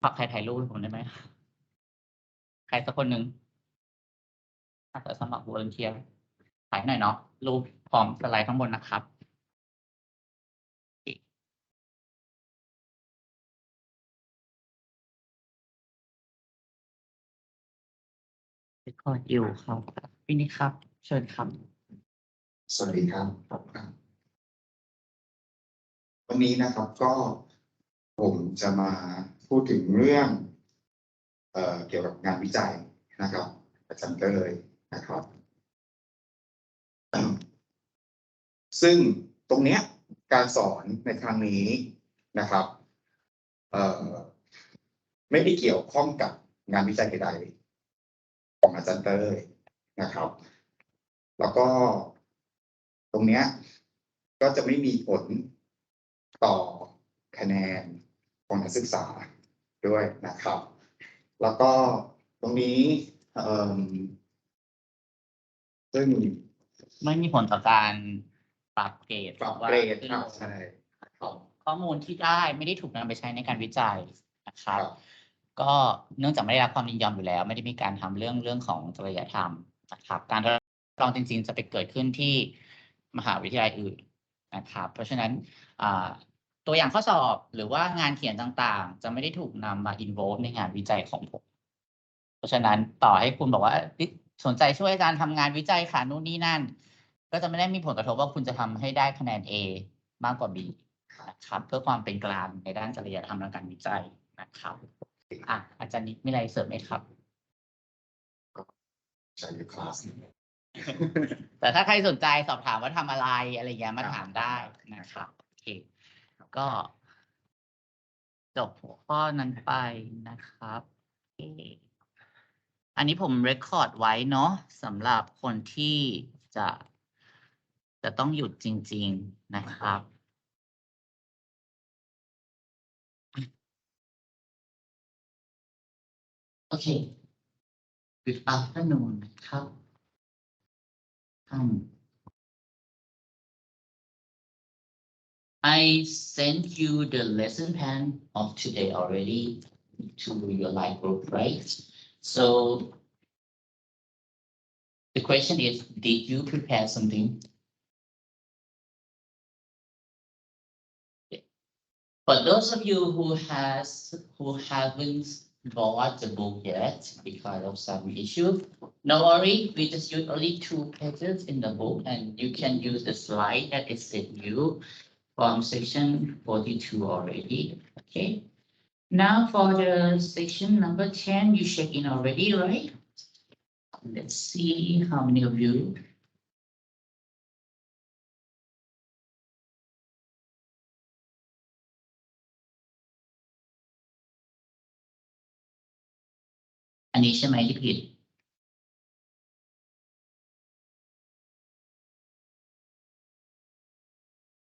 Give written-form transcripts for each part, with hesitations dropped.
ฝากใครถ่ายรูปผมได้ไหมใครสักคนหนึ่งอาสาสมัครวอลันเทียร์ถ่ายหน่อยเนาะรูปพร้อมสไลด์ข้างบนนะครับเรคคอร์ดอยู่ครับพี่นิกครับเชิญครับ สวัสดีครับวันนี้นะครับก็ผมจะมาพูดถึงเรื่องเกี่ยวกับงานวิจัยนะครับอาจารย์ก็เลยนะครับ ซึ่งตรงเนี้ยการสอนในครั้งนี้นะครับไม่ได้เกี่ยวข้องกับงานวิจัยใดๆของอาจารย์เต้ยนะครับ แล้วก็ตรงเนี้ยก็จะไม่มีผลต่อคะแนนของนักศึกษาด้วยนะครับ แล้วก็ตรงนี้ซึ่งไม่มีผลต่อการปรับเกรด ครับใช่ข้อมูลที่ได้ไม่ได้ถูกนำไปใช้ในการวิจัยนะครับ ก็เนื่องจากไม่ได้รับความยินยอมอยู่แล้ว ไม่ได้มีการทำเรื่องของจริยธรรมนะครับ การทดลองจริงๆจะไปเกิดขึ้นที่มหาวิทยาลัยอื่นนะครับ เพราะฉะนั้นตัวอย่างข้อสอบหรือว่างานเขียนต่างๆจะไม่ได้ถูกนำมา involve ในงานวิจัยของผมเพราะฉะนั้นต่อให้คุณบอกว่าสนใจช่วยอาจารย์ทำงานวิจัยค่ะนู่นนี่นั่นก็จะไม่ได้มีผลกระทบว่าคุณจะทำให้ได้คะแนน A มากกว่า B นะครับเพื่อความเป็นกลางในด้านจริยธรรมและการวิจัยนะครับอาจารย์นิดมีอะไรเสริมไหมครับใช่คลาสแต่ถ้าใครสนใจสอบถามว่าทำอะไรอะไรเงี้ยมาถามได้นะครับโอเคก็จบหัวข้อนั้นไปนะครับอันนี้ผมเรคคอร์ดไว้เนาะสำหรับคนที่จะต้องหยุดจริงๆนะครับโอเค Good afternoon นะครับ I sent you the lesson plan of today already to your live group, right? So the question is, did you prepare something? For those of you who haven't bought the book yet because of some issue, no worry, we just use only 2 pages in the book and you can use the slide that is sent you from section 42 already, okay? Now for the section number 10, you check in already, right? Let's see how many of you. Anisha, may I repeat?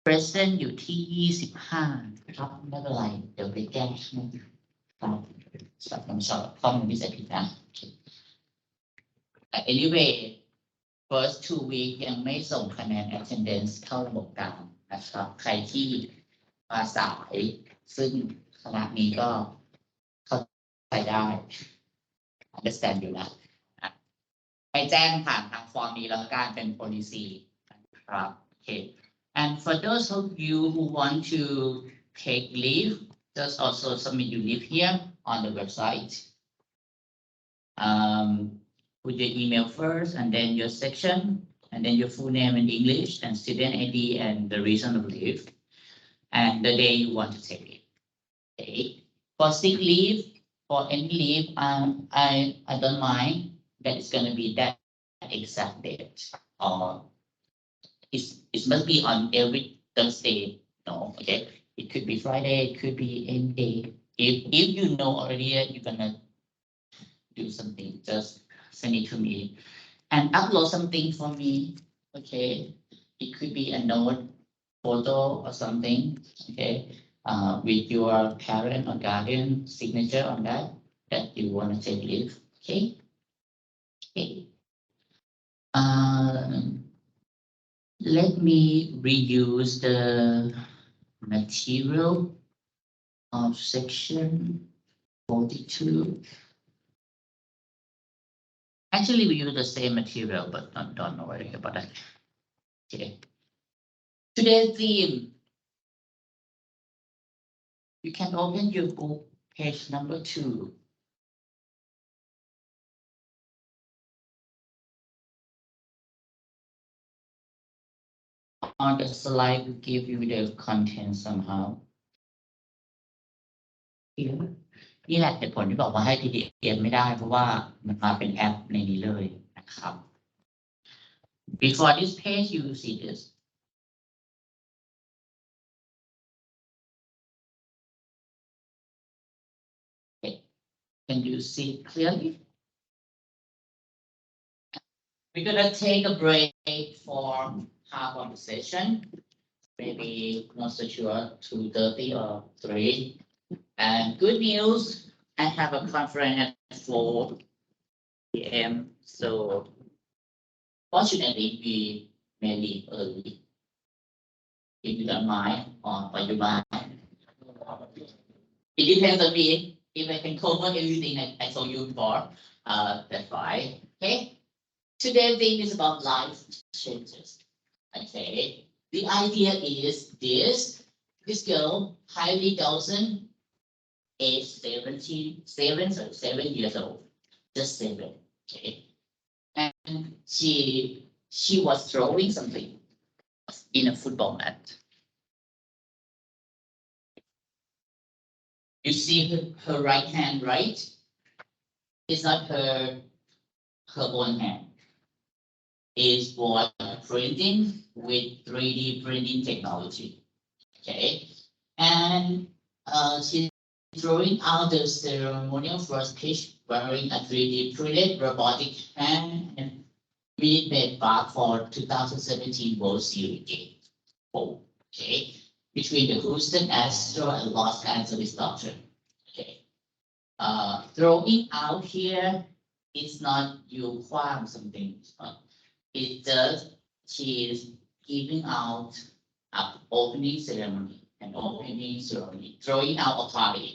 Present อยู่ที่25ครับไม่เป็นไรเดี๋ยวไปแก้ครับสับคำสอบข้อมูลที่ใส่ผิดนะ Anyway first 2 week ยังไม่ส่งคะแนน attendance เข้าระบบกลางนะครับใครที่มาสายซึ่งคณะนี้ก็เข้าใจได้ understand อยู่นะไปแจ้งผ่านทางฟอร์มนี้แล้วการเป็น policy นะครับโอเคAnd for those of you who want to take leave, just also submit your leave here on the website. Put your email first and then your section and then your full name in English and student ID and the reason of leave and the day you want to take it. Okay. For sick leave, for any leave, I don't mind that it's going to be that exact date or it must be on every Thursday. No, okay. It could be Friday, it could be any day. If you know already that you're gonna do something, just send it to me and upload something for me. Okay. It could be a note, photo or something. Okay. With your parent or guardian signature on that you want to take leave. Okay. Okay. Let me reuse the material of section 42. Actually, we use the same material, but don't worry about that. Okay. Today's theme. You can open your book, page number 2. On the slide, we give you the content somehow. Here. นี่แหละเหตุผลที่บอกว่าให้ PDF ไม่ได้เพราะว่ามันมาเป็นแอปในนี้เลยนะครับ Before this page, you will see this. Okay. Can you see clearly? We're gonna take a break for half of the session, maybe not so sure 2:30 or 3. And good news, I have a conference at 4 p.m. So fortunately, we may leave early. If you don't mind, or you mind. It depends on me. If I can cover everything I told you before, that's fine. Okay. Today's thing is about life changes. Okay. The idea is this girl, Kylie Dawson, age 7 years old, just 7. Okay. And she was throwing something in a football mat. You see her right hand, right? It's not her own hand. It's what printing with 3D printing technology. Okay. And she's drawing out the ceremonial first pitch wearing a 3D printed robotic hand and made back for 2017 World Series game. Okay. Between the Houston Astros and Los Angeles Dodgers. Okay. Throwing out here is not you farm something. It does. She is giving out an opening ceremony. Throwing out a party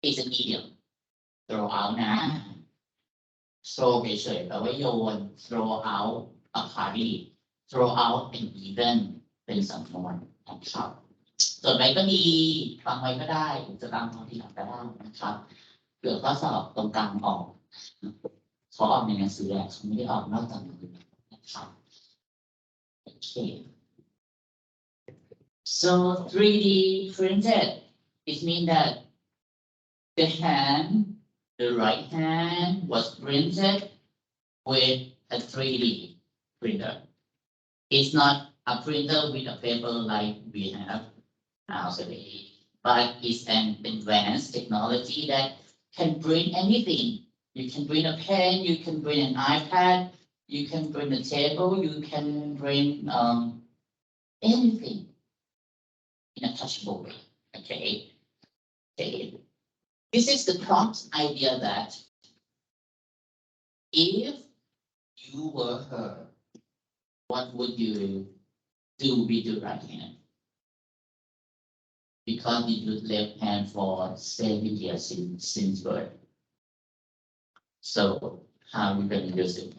is a medium. Throw out นะ throw เฉยๆแปลว่าโยน throw out a party. Throw out an event เป็นสำนวนนะครับส่วนไว้ก็ดีฟังไว้ก็ได้จะตามตอนที่หลังก็ได้นะครับเผื่อข้อสอบตรงกลางออกเขาออกในหนังสือแหละเขาไม่ได้ออกนอกจากนี้นะครับโอเค so 3D printed it means that the right hand was printed with a 3D printer. It's not a printer with a paper like we have nowadays, but it's an advanced technology that can print anything. You can print a pen, you can print an iPad, you can print a table, you can print anything in a touchable way. Okay. This is the prompt idea that if you were her, what would you do with your right hand? Because you use left hand for 7 years since birth. So how are you going to use it?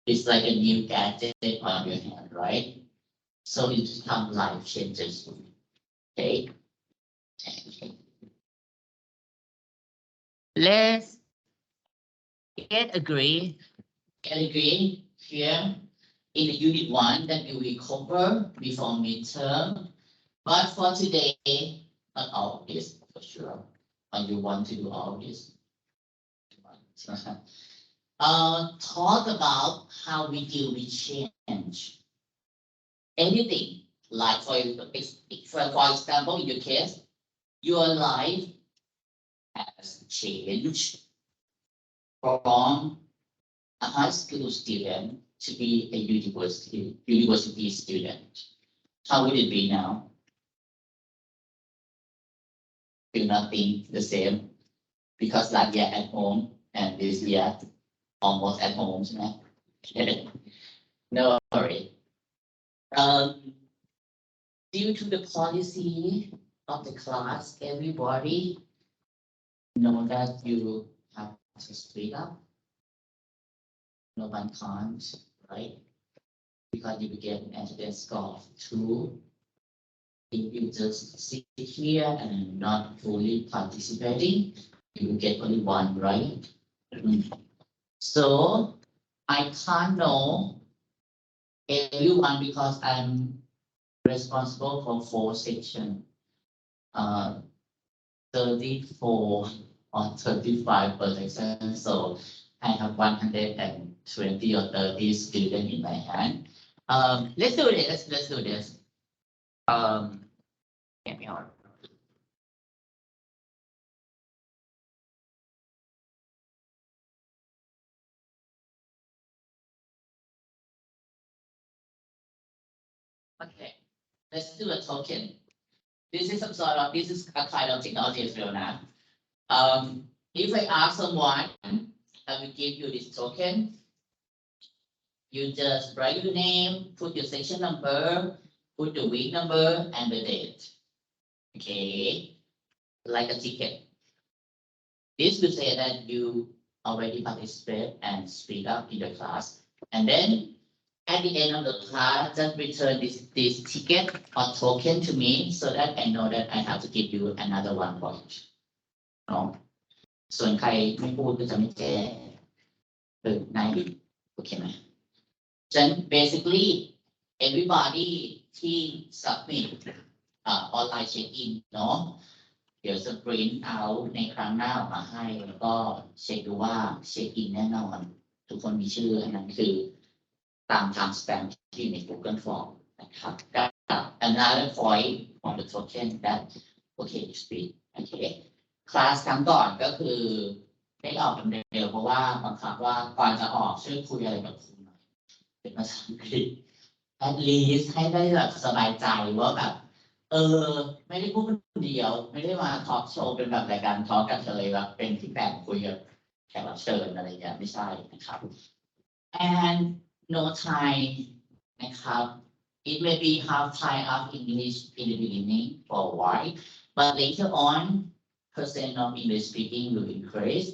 It's like a new gadget on your hand, right? So it becomes life changes. Okay. Let's get agree here in the unit 1 that we will cover before midterm. But for today, not all of this for sure. And you want to do all of this. Talk about how we deal with change. Anything like for example, in your case, your life has changed from a high school student to be a university student. How would it be now? Do nothing the same because last year at home and this year almost at home, right? No worry. Due to the policy of the class, everybody know that you have to split up. No one can't, right? Because you get an attendance score of 2. If you just sit here and not fully participating, you will get only 1, right? So I can't know everyone because I'm responsible for 4 sections. 34 or 35%. So I have 120 or 30 students in my hand. Let's do this. Let's do this. Get me on. Okay, let's do a token. This is a kind of technology as well now. If I ask someone, I will give you this token. You just write your name, put your section number, put the week number and the date. Okay, like a ticket. This will say that you already participate and speak up in the class. And then at the end of the class, just return this ticket or token to me so that I know that I have to give you another 1 point. เนาะส่วนใครไม่พูดก็จะไม่แก้นายโอเคไหมฉะนั้น basically everybody ที่ submit ออนไลน์เช็คอินเนาะเดี๋ยวจะ print out ในครั้งหน้าออกมาให้แล้วก็เช็คดูว่าเช็คอินแน่นอนทุกคนมีชื่ออันนั้นคือตาม timestamp ที่ใน Google Form นะครับ another point on the token that okay you speak okay คลาสครั้งก่อนก็คือได้ออกเร็วเพราะว่าบังคับว่าก่อนจะออกช่วยคุยอะไรกับครูหน่อยเป็นภาษาอังกฤษ at least ให้ได้แบบสบายใจว่าแบบไม่ได้พูดคนเดียวไม่ได้มาทอล์กโชว์เป็นแบบรายการทอล์กกันเลยแบบเป็นที่แบ่งคุยกับแขกรับเชิญอะไรอย่างเงี้ยไม่ใช่นะครับ and no time นะครับ it may be half time of English in the beginning for a while but later on percent of English speaking will increase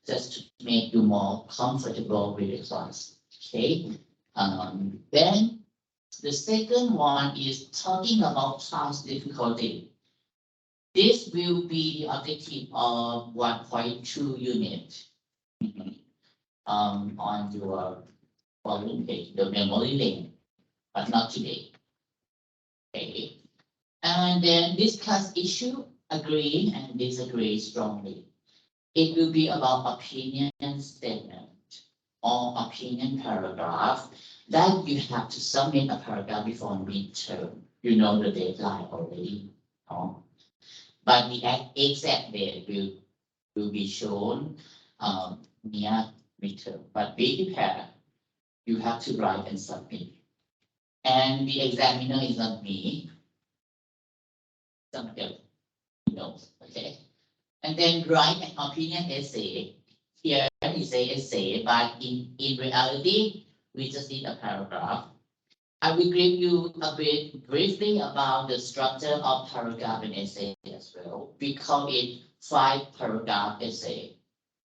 just to make you more comfortable with the class. Okay. Then the second one is talking about class difficulty. This will be the objective of 1.2 unit on your following page, the memory link, but not today. Okay. And then discuss issue. Agree and disagree strongly. It will be about opinion statement or opinion paragraph that you have to submit a paragraph before midterm. You know the deadline already. But the exact date will be shown near midterm. But be prepared. You have to write and submit. And the examiner is not me. Somebody knows, okay? And then write an opinion essay. Here we say essay, but in reality, we just need a paragraph. I will give you a bit briefly about the structure of paragraph and essay as well. We call it 5-paragraph essay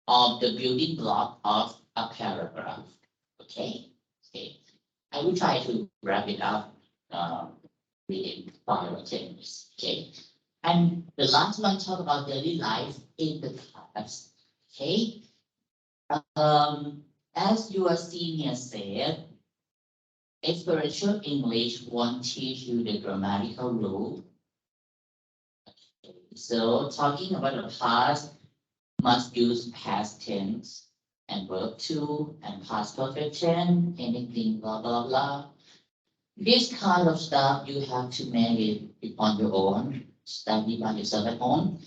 of the building block of a paragraph. Okay. I will try to wrap it up within 5 or 10 minutes. Okay. And the last one talk about daily life in the class. Okay. As your senior said, experiential English won't teach you the grammatical rule. Okay. So talking about the past must use past tense and verb to and past perfect tense, anything blah blah blah. This kind of stuff you have to make it on your own. Study by yourself at home.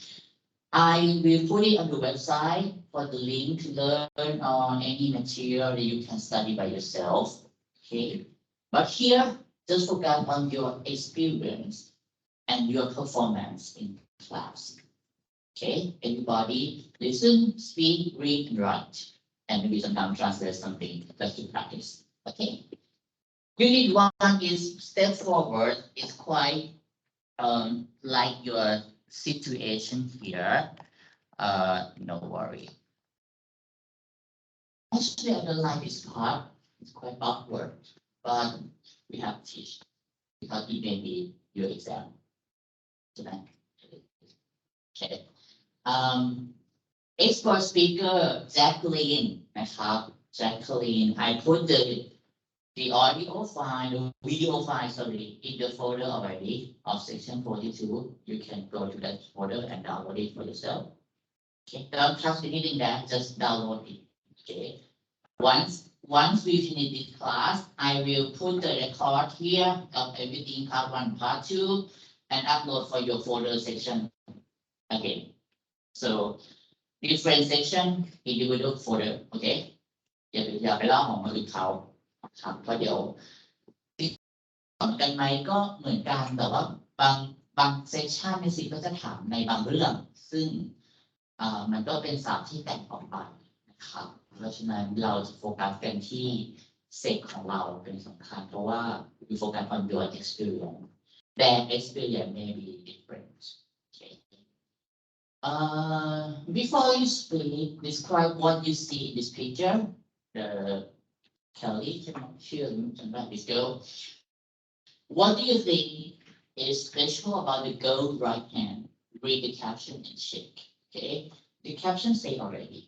I will put it on the website for the link to learn on any material that you can study by yourself. Okay. But here, just focus on your experience and your performance in class. Okay. Everybody listen, speak, read, and write. And maybe sometimes translate something just to practice. Okay. Unit 1 is step forward. It's quite like your situation here. no worry. Actually, I don't like this part. It's quite awkward, but we have to teach because it may be your exam. Tonight. Okay. Expert speaker Jacqueline นะครับ Jacqueline I put the audio file, the video file, sorry, in the folder already of section 42. You can go to that folder and download it for yourself. Okay, don't trust anything there, just download it. Okay. Once we finish this class, I will put the record here of everything part 1, part 2, and upload for your folder section again. So different section, individual folder, okay? อย่าไปเล่าของคนอื่นเขาครับเพราะเดี๋ยวเหมือนกันไหมก็เหมือนกันแต่ว่าบางเซสชันในสิก็จะถามในบางเรื่องซึ่งมันก็เป็นศัพท์ที่แต่งออกไปนะครับเพราะฉะนั้นเราจะโฟกัสกันที่เซกของเราเป็นสำคัญเพราะว่า we focus on your experience their experience may be different okay before you speak describe what you see in this picture the Kelly this girl what do you think is special about the girl right hand read the caption and shake okay the caption say already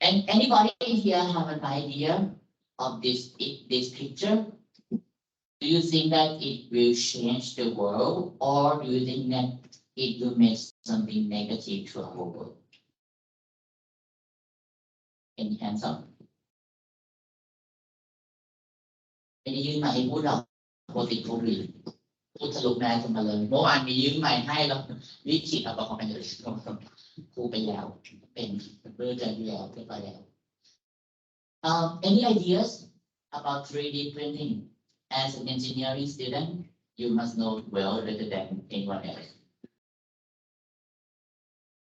and anybody here have an idea of this picture do you think that it will change the world or do you think that it will make something negative to our world any hands up ไม่ได้ยื่นมาให้พูดหรอกปกติโควิดพูดสรุปแม่กันมาเลยเมื่อวานมียื่นใหม่ให้แล้วรีบฉีดเอาไปของเป็นเลยครูไปแล้วเป็นเรื่องใจที่แล้วไปแล้ว any ideas about 3D printing as an engineering student you must know well rather than anyone else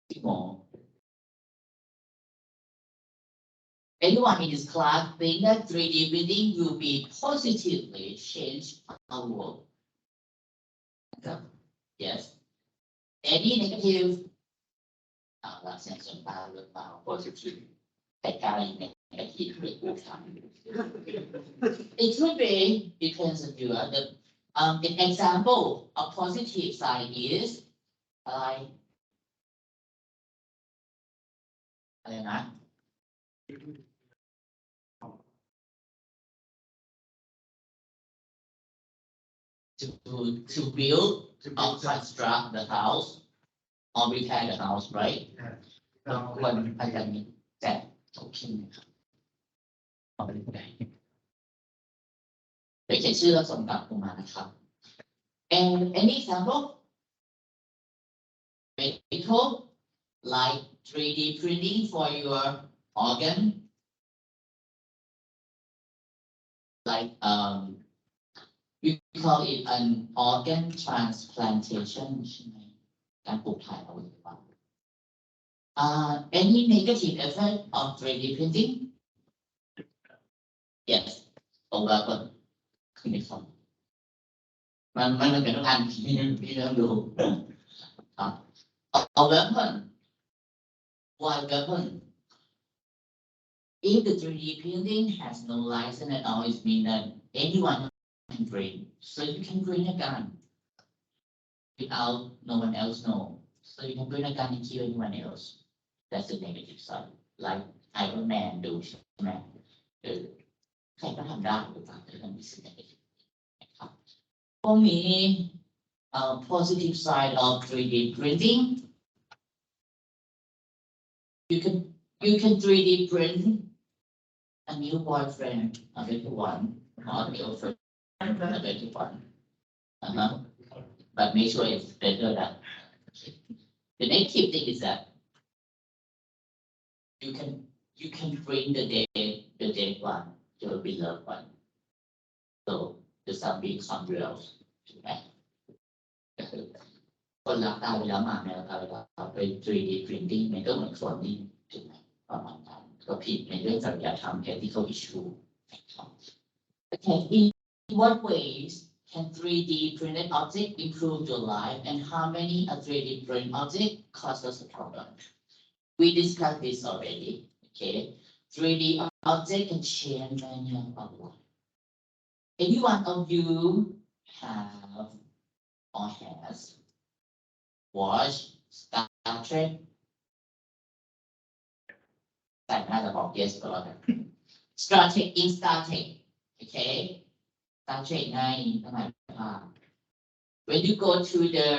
พี่หมอ Anyone in this class think that 3D printing will be positively change our world? Yes. Any negative? That's some bad about positive. Negative. It could be because of you. The example of positive side is to build or construct the house or repair the house, right? ควรพยายามแจกโทเค็นนะครับเอาไปได้เดี๋ยวเขียนชื่อแล้วส่งกลับลงมานะครับ and any example medical like 3D printing for your organ like we call it an organ transplantation ใช่ไหมการปลูกถ่ายอวัยวะany negative effect of 3D printing yes ตรงแล้วก็ขึ้นในคอมมันเป็นอันที่เราดูครับ a weapon why weapon if the 3D printing has no license at all it means that anyone can bring so you can bring a gun without no one else know so you can bring a gun and kill anyone else that's the negative side like Iron Man ดูใช่ไหมใครก็ทำได้หรือเปล่าแต่มันมีสิ่งnegativeนะครับก็มี positive side of 3D printing you can 3D print a new boyfriend a better one or a girlfriend a better one but make sure it's better than the negative thing is that you can bring the dead one your beloved one so the zombie become real ถูกไหมคนรักตายไปแล้วหมาแมวตายไปแล้วไป 3D printing มันก็เหมือนคนนี่ถูกไหมประมาณนั้นก็ผิดในเรื่องจริยธรรม ethical issue okay in what ways can 3D printed object improve your life and how many a 3D printed object causes a problem We discussed this already, okay? 3D object and chain manual outline. Any one of you have or has watched Star Trek? แต่น่าจะบอก yes ก็แล้วกัน Star Trek in Star Trek, okay? Star Trek ไงทำไมwhen you go to the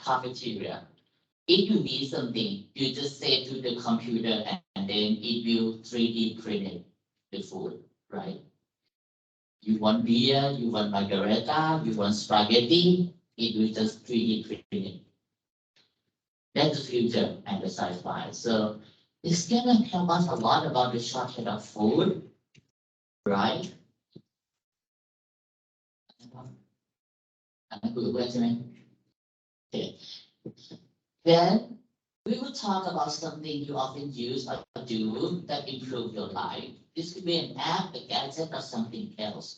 cafeteria, if you need something, you just say to the computer and then it will 3D print the food, right? You want beer, you want margarita, you want spaghetti, it will just 3D print it. That's the future and the sci-fi. So it's gonna help us a lot about the shortage of food, right? Okay. Then we will talk about something you often use or do that improve your life. This could be an app, a gadget, or something else.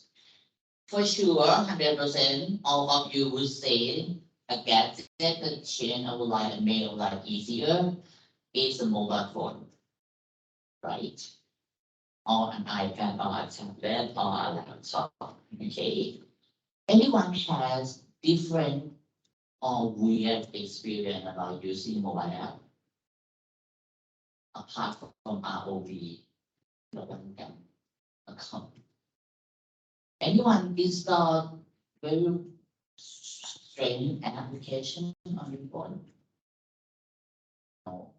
For sure, 100%, all of you will say a gadget that change our life and made our life easier is a mobile phone, right? Or an iPad, or a tablet, or a laptop, okay? Anyone has different or weird experience about using mobile app apart from ROV account. Anyone install very strange application on your phone? No.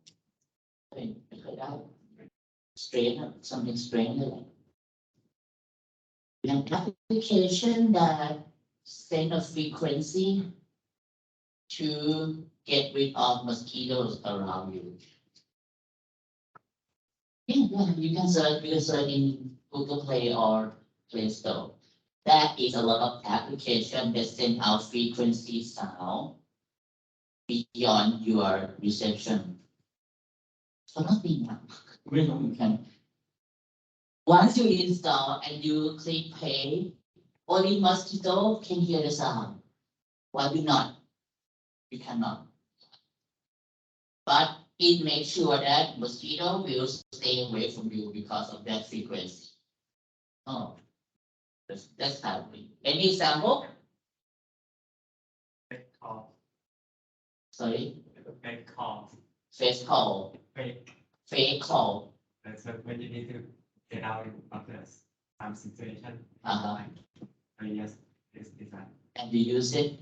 Strange, something strange. An application that send a frequency to get rid of mosquitoes around you. Yeah, you can search in Google Play or Play Store. That is a lot of application that send out frequency sound beyond your reception. So nothing. You can. Once you install and you click play, only mosquito can hear the sound. Why do not? You cannot. But it makes sure that mosquito will stay away from you because of that frequency. Oh, that's happening. Any example? Fake call. Sorry, Fake call. face call, Fake. fake call. That's when you need to get out of this situation. Yes, this is that. And you use it.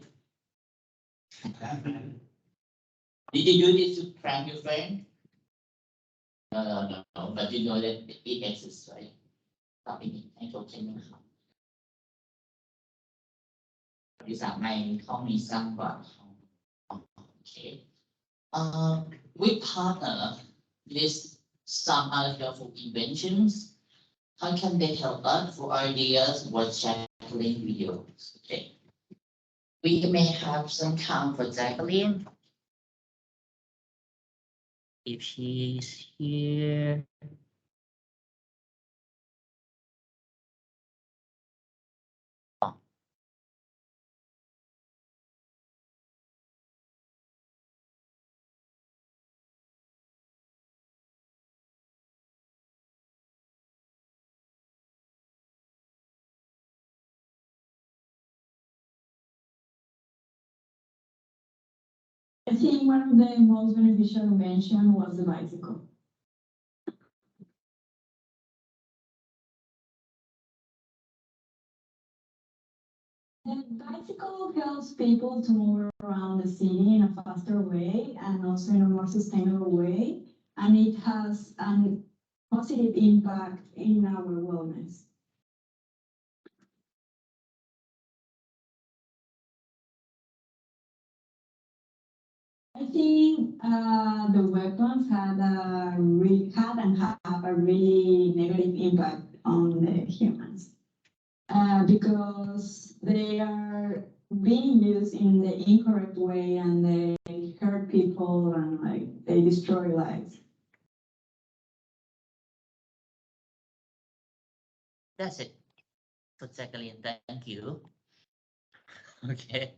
Did you use it to prank your friend? No. But you know that it exists, right? ต่อไปนี้ให้จบใช่ไหมครับที่สามในห้องนี้สร้างกว่าโอเคwe partner with some other helpful inventions. How can they help us for ideas for Jacqueline videos? Okay. We may have some time for Jacqueline. If she's here. I think one of the most beneficial invention was the bicycle. The bicycle helps people to move around the city in a faster way and also in a more sustainable way, and it has a positive impact in our wellness. I think the weapons had and have a really negative impact on the humans because they are being used in the incorrect way and they hurt people and like they destroy lives. That's it for Jacqueline. Thank you. Okay.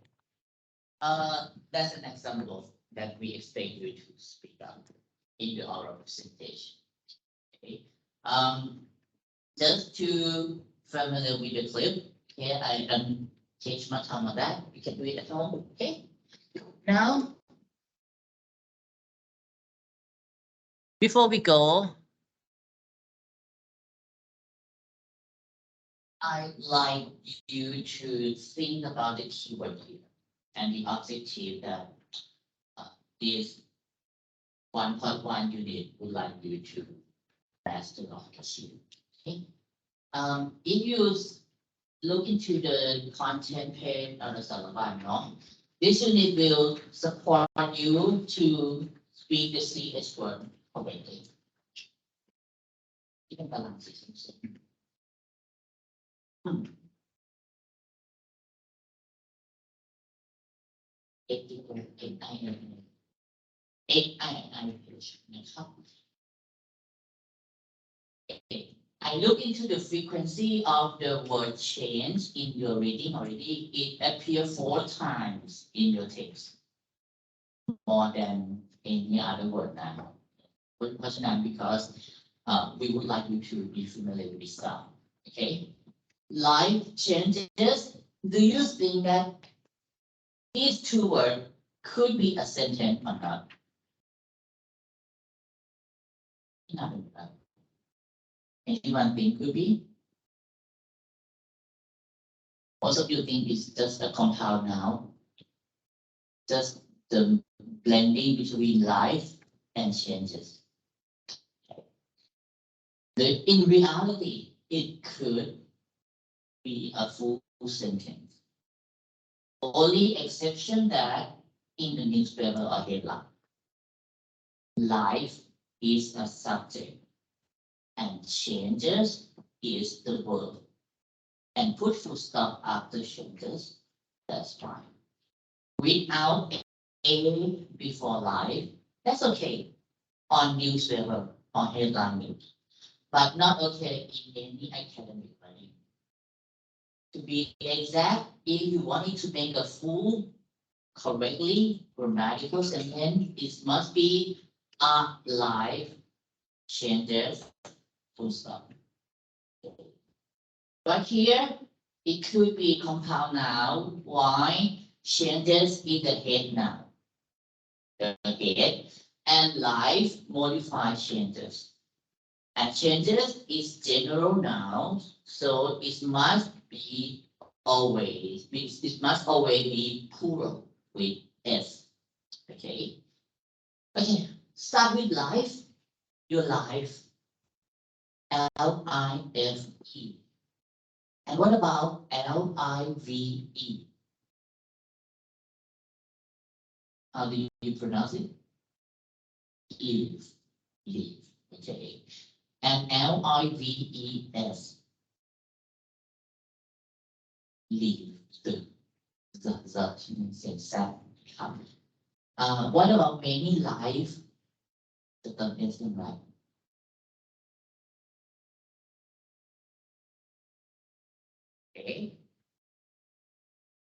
That's an example that we expect you to speak up in the oral presentation. Okay. Just to familiar with the clip, okay, I don't take much time on that. You can do it at home. Okay. Now, before we go, I'd like you to think about the keyword here and the objective that this 1.1 unit would like you to master or achieve. Okay. If you look into the content page on the Salaban, no? This unit will support you to speak the CH word correctly. Even balance is I look into the frequency of the word change in your reading already. It appears 4 times in your text, more than any other word now. Because we would like you to be familiar with this stuff. Okay, life changes. Do you think that these 2 words could be a sentence or not? Anyone think could be? Most of you think it's just a compound noun, just the blending between life and changes. In reality, it could be a full sentence. Only exception that in the newspaper or headline, life is a subject and changes is the verb. And put full stop after changes, that's fine. Without a before life, that's okay on newspaper or headline news, but not okay in any academic writing. To be exact, if you wanted to make a full, correctly grammatical sentence, it must be a life changes, full stop. But here, it could be compound noun. Why? Changes in the head noun. The head and life modify changes. And changes is general noun, so it must always be plural with S. Okay. Okay. Start with life. Your life. L-I-F-E. And what about L-I-V-E? How do you pronounce it? Live. Okay. And L-I-V-E-S. Live. What about many life? The term is right. Okay.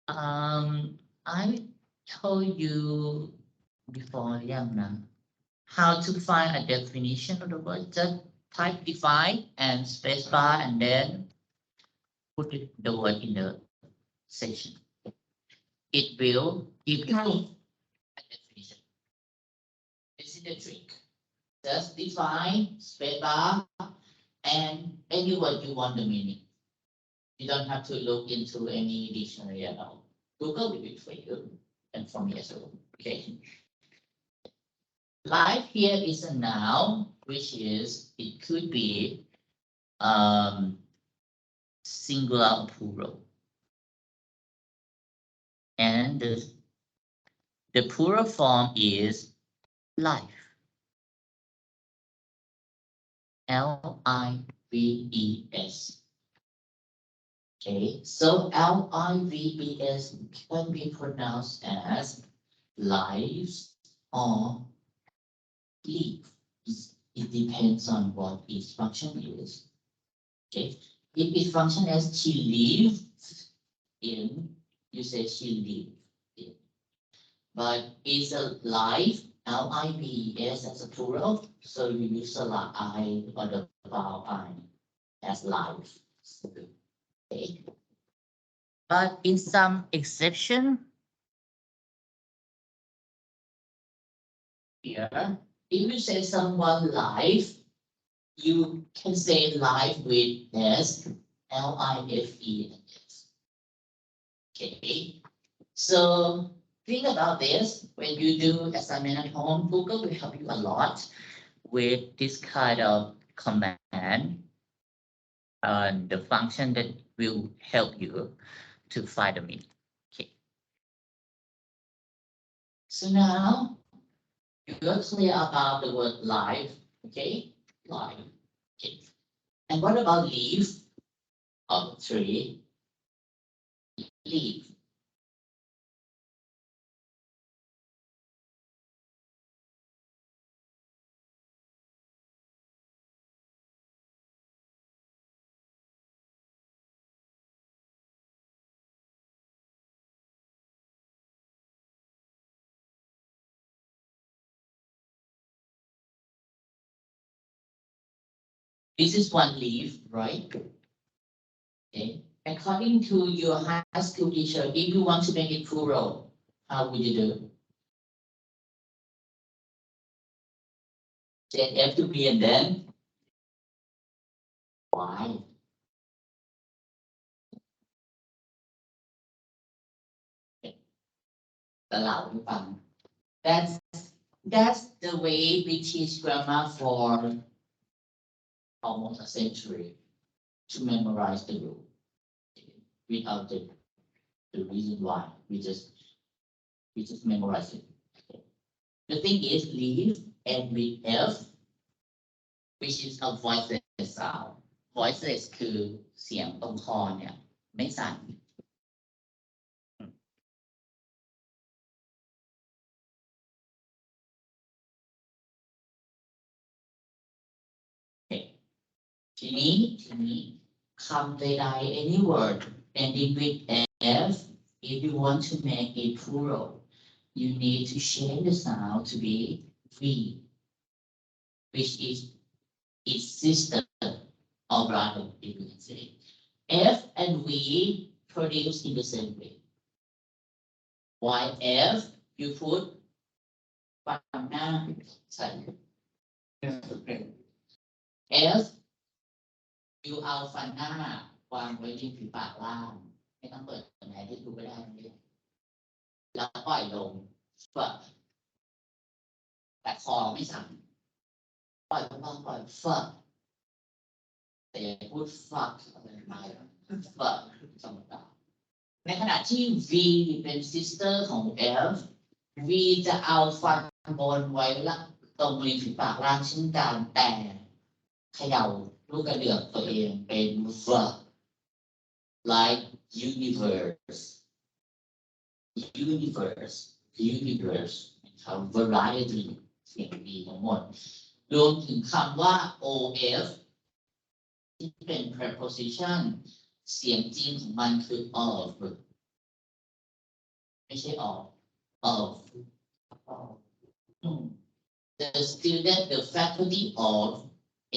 I told you before, how to find a definition of the word. Just type define and spacebar and then put the word in the section. It will give you a definition. This is the trick. Just define spacebar and any word you want the meaning. You don't have to look into any dictionary at all. Google will do it for you and for me as well. Okay. Life here is a noun, which is it could be singular or plural. And the plural form is life. L-I-V-E-S. Okay, so L-I-V-E-S can be pronounced as lives or live. It depends on what its function is. Okay, if its function as she lives in, you say she lived in. but it's a live, L-I-V-E-S as a plural, so you use the I or the vowel I as live. Okay. But in some exception, here, if you say someone live, you can say live with S, L-I-F-E-S. Okay, so think about this when you do assignment at home. Google will help you a lot with this kind of command and the function that will help you to find the meaning. Okay. So now you're clear about the word live. Okay, live. Okay. And what about leaf of the tree? Leaf. This is one leaf, right? Okay. According to your high school teacher, if you want to make it plural, how would you do? Change F to B and then Y. That's the way we teach grammar for almost a century to memorize the rule without the reason why. We just memorize it. Okay. The thing is, leave and with F, which is a voiceless sound. Voiceless คือเสียงตรงคอเนี่ยไม่สั่น ทีนี้คำใดๆ any word ending with F, if you want to make it plural, you need to change the sound to be V, which is its sister, or rather, if you can say, F and V produce in the same way. While F, you put ฝั่งหน้าใส่ F you เอาฟันหน้าวางไว้ริมฝีปากล่างไม่ต้องเปิดไหนที่ดูไม่ได้แล้วปล่อยลงฝักแต่คอไม่สั่นปล่อยเบาๆปล่อยฝักแต่อย่าพูดฝักอะไรไม่ฝักธรรมดาในขณะที่ V เป็น sister ของ F V จะเอาฟันบนไว้ละตรงริมฝีปากล่างเช่นกันแต่เขย่าลูกกระเดือกตัวเองเป็น verb like universe นะครับ variety เสียงดีทั้งหมดรวมถึงคำว่า of ที่เป็น preposition เสียงจริงของมันคือ of ไม่ใช่ of the student the faculty of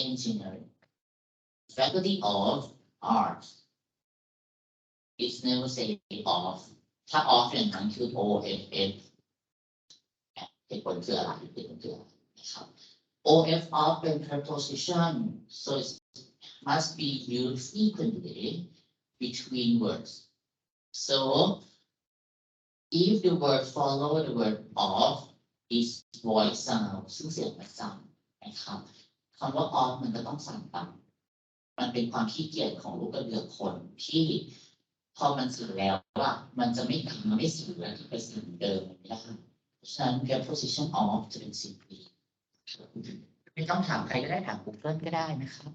engineering faculty of arts it's never say of ถ้า of อย่างนั้นคือ off เหตุผลคืออะไรนะครับ of เป็น preposition so it must be used frequently between words so if the word follow the word of is voice sound ซึ่งเสียงมันสั่นนะครับคำว่า of มันก็ต้องสั่นต่ำมันเป็นความขี้เกียจของลูกกระเดือกคนที่พอมันสื่อแล้วว่ามันจะไม่ดังมันไม่สื่อแล้วที่เป็นสิ่งเดิมไม่ได้เพราะฉะนั้น preposition of จะเป็นสิ่งดีไม่ต้องถามใครก็ได้ถาม Google ก็ได้นะครับ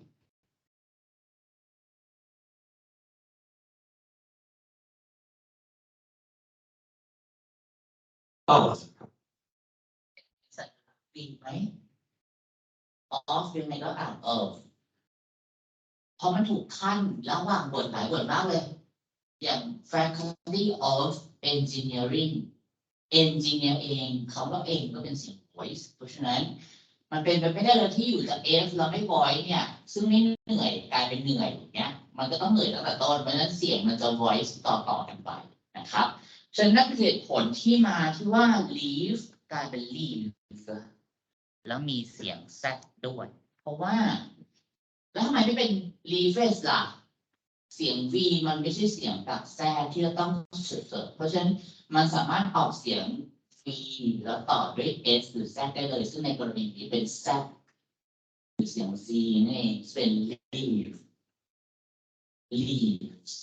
ดีไหม of ยังไงก็อ่าน of พอมันถูกขั้นระหว่างบทหลายบทมากเลยอย่าง faculty of engineering engineer เองเขาก็เองก็เป็นเสียง voice เพราะฉะนั้นมันเป็นไปไม่ได้เลยที่อยู่จาก F เราไม่ voice เนี่ยซึ่งไม่เหนื่อยกลายเป็นเหนื่อยอย่างเงี้ยมันก็ต้องเหนื่อยตั้งแต่ต้นเพราะฉะนั้นเสียงมันจะ voice ต่อกันไปนะครับฉะนั้นนั่นคือเหตุผลที่มาที่ว่า leave กลายเป็น leave แล้วมีเสียง z ด้วยเพราะว่าแล้วทำไมไม่เป็น leaves ล่ะเสียง v มันไม่ใช่เสียงกับ z ที่เราต้องเสิร์ฟเพราะฉะนั้นมันสามารถออกเสียง v แล้วต่อด้วย s หรือ z ได้เลยซึ่งในกรณีนี้เป็น z หรือเสียง z นี่เองเป็น leaves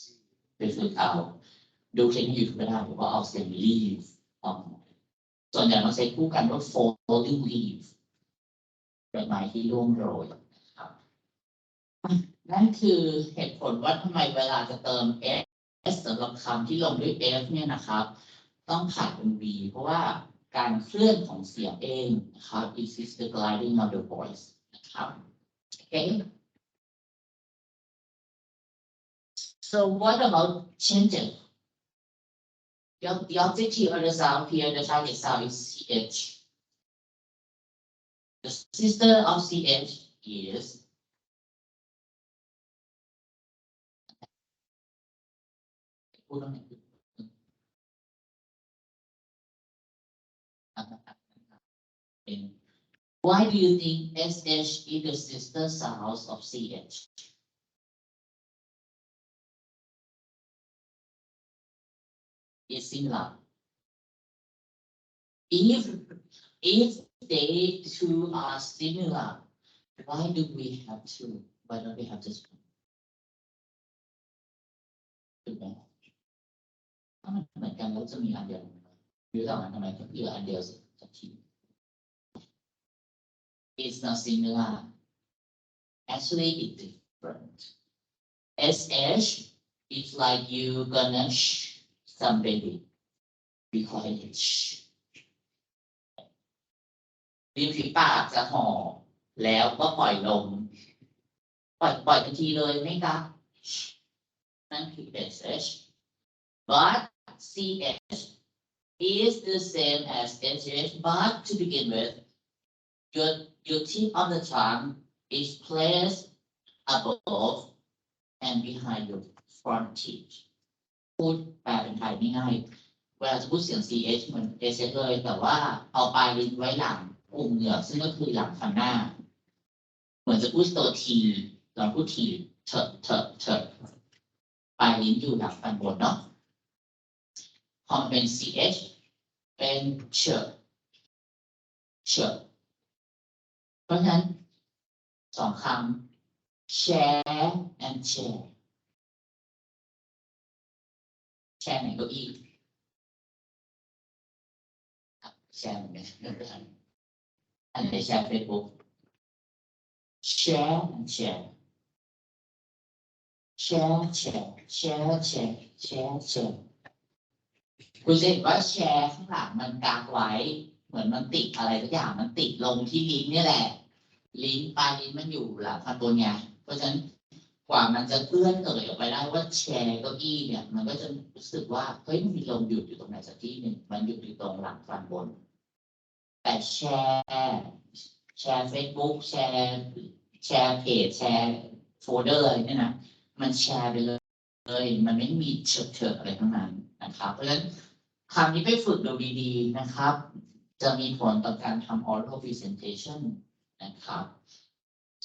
ไปฝึกเอาดูเพลงอยู่ก็ได้หรือว่าออกเสียง leave ออกส่วนใหญ่เราใช้คู่กันว่า falling leaf ใบไม้ที่ร่วงโรยครับนั่นคือเหตุผลว่าทำไมเวลาจะเติม s สำหรับคำที่ลงด้วย f เนี่ยนะครับต้องผ่านเป็น v เพราะว่าการเคลื่อนของเสียงเองนะครับ it is the gliding of the voice นะครับ okay so what about changes the objective of the sound here the target sound is ch the sister of ch is why do you think sh is the sister sound of ch? It's similar. If they two are similar, why do we have two? Why don't we have just one? ถูกไหมถ้ามันเหมือนกันแล้วจะมีอันเดียวหรือต่างกันทำไมต้องเหลืออันเดียวสักที It's not similar. Actually, it's different. SH is like you gonna some baby. We call it sh. ริมฝีปากจะห่อแล้วก็ปล่อยลมปล่อยทันทีเลยไม่กักนั่นคือ SH but CH is the same as SH but to begin with your tip of the tongue is placed above and behind your front teeth พูดแปลเป็นไทยง่ายๆเวลาจะพูดเสียง CH เหมือน SH เลยแต่ว่าเอาปลายลิ้นไว้หลังปุ่มเหงือกซึ่งก็คือหลังฟันหน้าเหมือนจะพูดตัวทีเราพูดทีเถอะปลายลิ้นอยู่หลังฟันบนเนาะพอมันเป็น ch เป็นเฉเพราะฉะนั้นสองคำ share and share แชร์ไหนเก้าอี้แชร์เหมือนกันอันนี้แชร์ Facebook share and share คุณจะเห็นว่าแชร์ข้างหลังมันกางไว้เหมือนมันติดอะไรสักอย่างมันติดลงที่ลิ้นนี่แหละลิ้นปลายลิ้นมันอยู่หลังฟันบนไงเพราะฉะนั้นกว่ามันจะเคลื่อนออกไปได้ว่าแชร์เก้าอี้เนี่ยมันก็จะรู้สึกว่าเฮ้ยมันมีลมหยุดอยู่ตรงไหนสักที่หนึ่งมันหยุดอยู่ตรงหลังฟันบนแต่แชร์ Facebook แชร์เพจแชร์โฟลเดอร์อะไรเนี่ยนะมันแชร์ไปเลยมันไม่มีเฉอะอะไรทั้งนั้นนะครับเพราะฉะนั้นคำนี้ไปฝึกดูดีๆนะครับจะมีผลต่อการทำ oral presentation นะครับ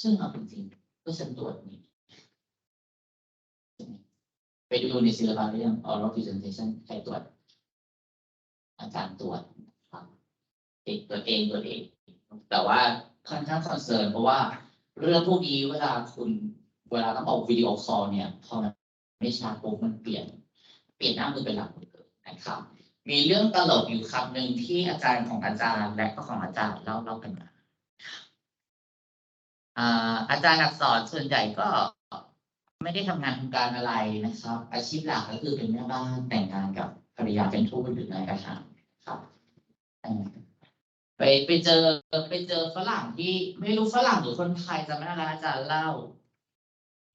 ซึ่งเอาจริงๆก็ฉันตรวจนี่ไปดูในศิลปะเรื่อง oral presentation ใครตรวจอาจารย์ตรวจครับตัวเองแต่ว่าค่อนข้างคอนเซิร์นเพราะว่าเรื่องพวกนี้เวลาต้องออกวิดีโอคอลเนี่ยพอมันไม่ชัดปุ๊บมันเปลี่ยนหน้ามือเป็นหลังมือนะครับมีเรื่องตลกอยู่คำหนึ่งที่อาจารย์ของอาจารย์และก็ของอาจารย์เล่ากันมาอาจารย์อักษรส่วนใหญ่ก็ไม่ได้ทำงานโครงการอะไรนะครับอาชีพหลักก็คือเป็นแม่บ้านแต่งงานกับภรรยาเป็นทูตหรือนายทหารครับไปเจอฝรั่งที่ไม่รู้ฝรั่งหรือคนไทยจำไม่ได้แล้วอาจารย์เล่า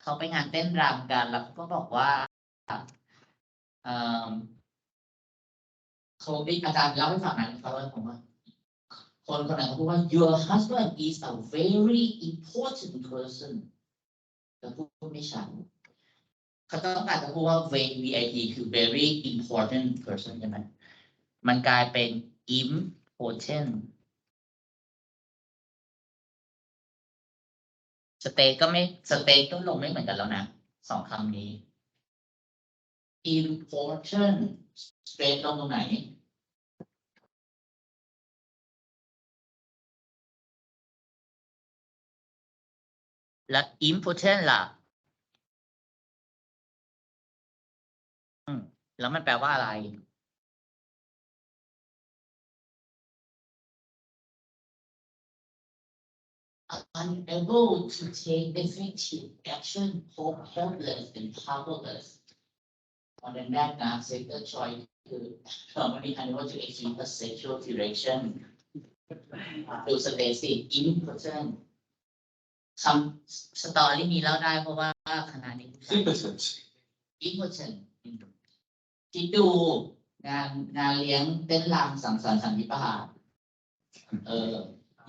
เขาไปงานเต้นรำกันแล้วก็บอกว่า เขาอาจารย์เล่าให้ฟังนะเขาเล่าให้ผมว่าคนคนนั้นเขาพูดว่า your husband is a very important person แต่พูดไม่ชัดเขาต้องการจะพูดว่า VIP คือ very important person ใช่ไหมมันกลายเป็น important สเตทก็ลงไม่เหมือนกันแล้วนะสองคำนี้ important สเตทลงตรงไหนและ important ล่ะแล้วมันแปลว่าอะไร unable to take effective action hopeless and powerless ตอนแรกนะ sector choice คือวันนี้ unable to achieve a sexual direction ดูสเตซี่ important คำสตอรี่นี้เล่าได้เพราะว่าขณะนี้ important คิดดูงานเลี้ยงเต้นรำสังสรรค์สันติภาพ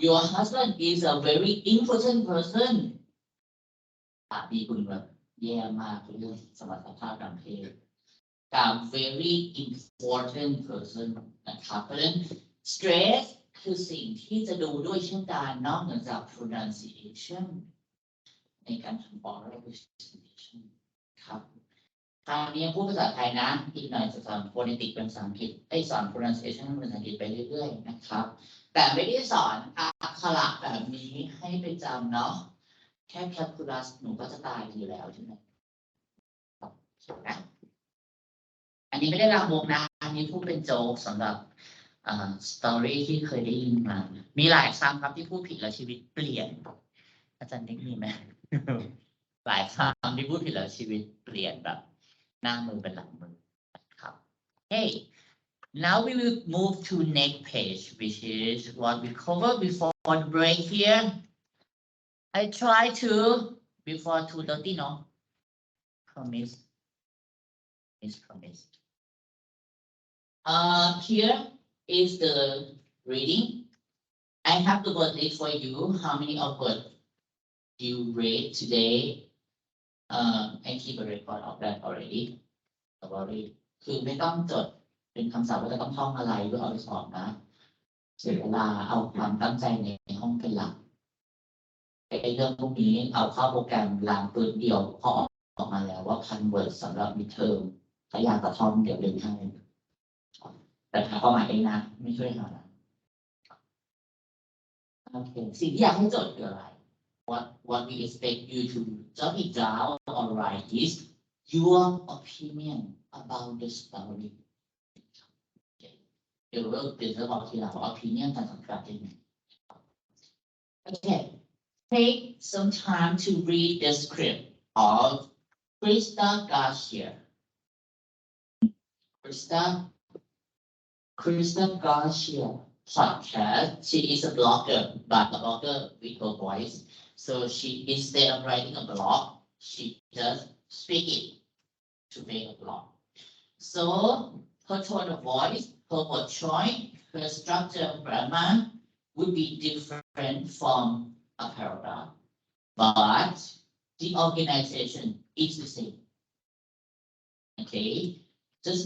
Your husband is a very important person มีคุณแบบแย่มากเรื่องสมรรถภาพทางเพศกับ very important person นะครับเพราะฉะนั้น stress คือสิ่งที่จะดูด้วยเช่นกันนอกเหนือจาก pronunciation ในการทำ oral presentation ครับคราวนี้พูดภาษาไทยนะอีกหน่อยจะสอน phonetic เป็นภาษาอังกฤษสอน pronunciation เป็นภาษาอังกฤษไปเรื่อยๆนะครับแต่ไม่ได้สอนอักขระแบบนี้ให้ไปจำเนาะแค่แคลคูลัสหนูก็จะตายอยู่แล้วใช่ไหมอันนี้ไม่ได้รำวงนะอันนี้พูดเป็นโจ๊กสำหรับสตอรี่ที่เคยได้ยินมามีหลายคำครับที่พูดผิดแล้วชีวิตเปลี่ยนอาจารย์ได้ยินไหม หลายคำที่พูดผิดแล้วชีวิตเปลี่ยนแบบหน้ามือเป็นหลังมือครับ Hey now we will move to next page which is what we covered before the break here I try to before 2:30 no promise here is the reading I have the word list for you how many of words you read today I keep a record of that alreadyคือไม่ต้องจดเป็นคำศัพท์ว่าจะต้องท่องอะไรเพื่อเอาไปสอบนะเสียเวลาเอาความตั้งใจในห้องเป็นหลักไอ้เรื่องพวกนี้เอาเข้าโปรแกรมล้างปืนเดียวพอออกมาแล้วว่า1,000 wordsสำหรับมิดเทอมถ้าอยากกระท่อมเดี๋ยวเรียนให้แต่หาความหมายเองนะไม่ช่วยหาโอเคสิ่งที่อยากให้จดคืออะไร What we expect you to jot it down or write is your opinion about the story เดี๋ยวจะบอกทีหลังว่า opinion ต่างกันยังไง Okay take some time to read the script of Krista Garcia podcast she is a blogger but a blogger with her voice so she instead of writing a blog she just speak it to make a blog so her tone of voice her word choice her structure of grammar would be different from a paragraph but the organization is the same okay just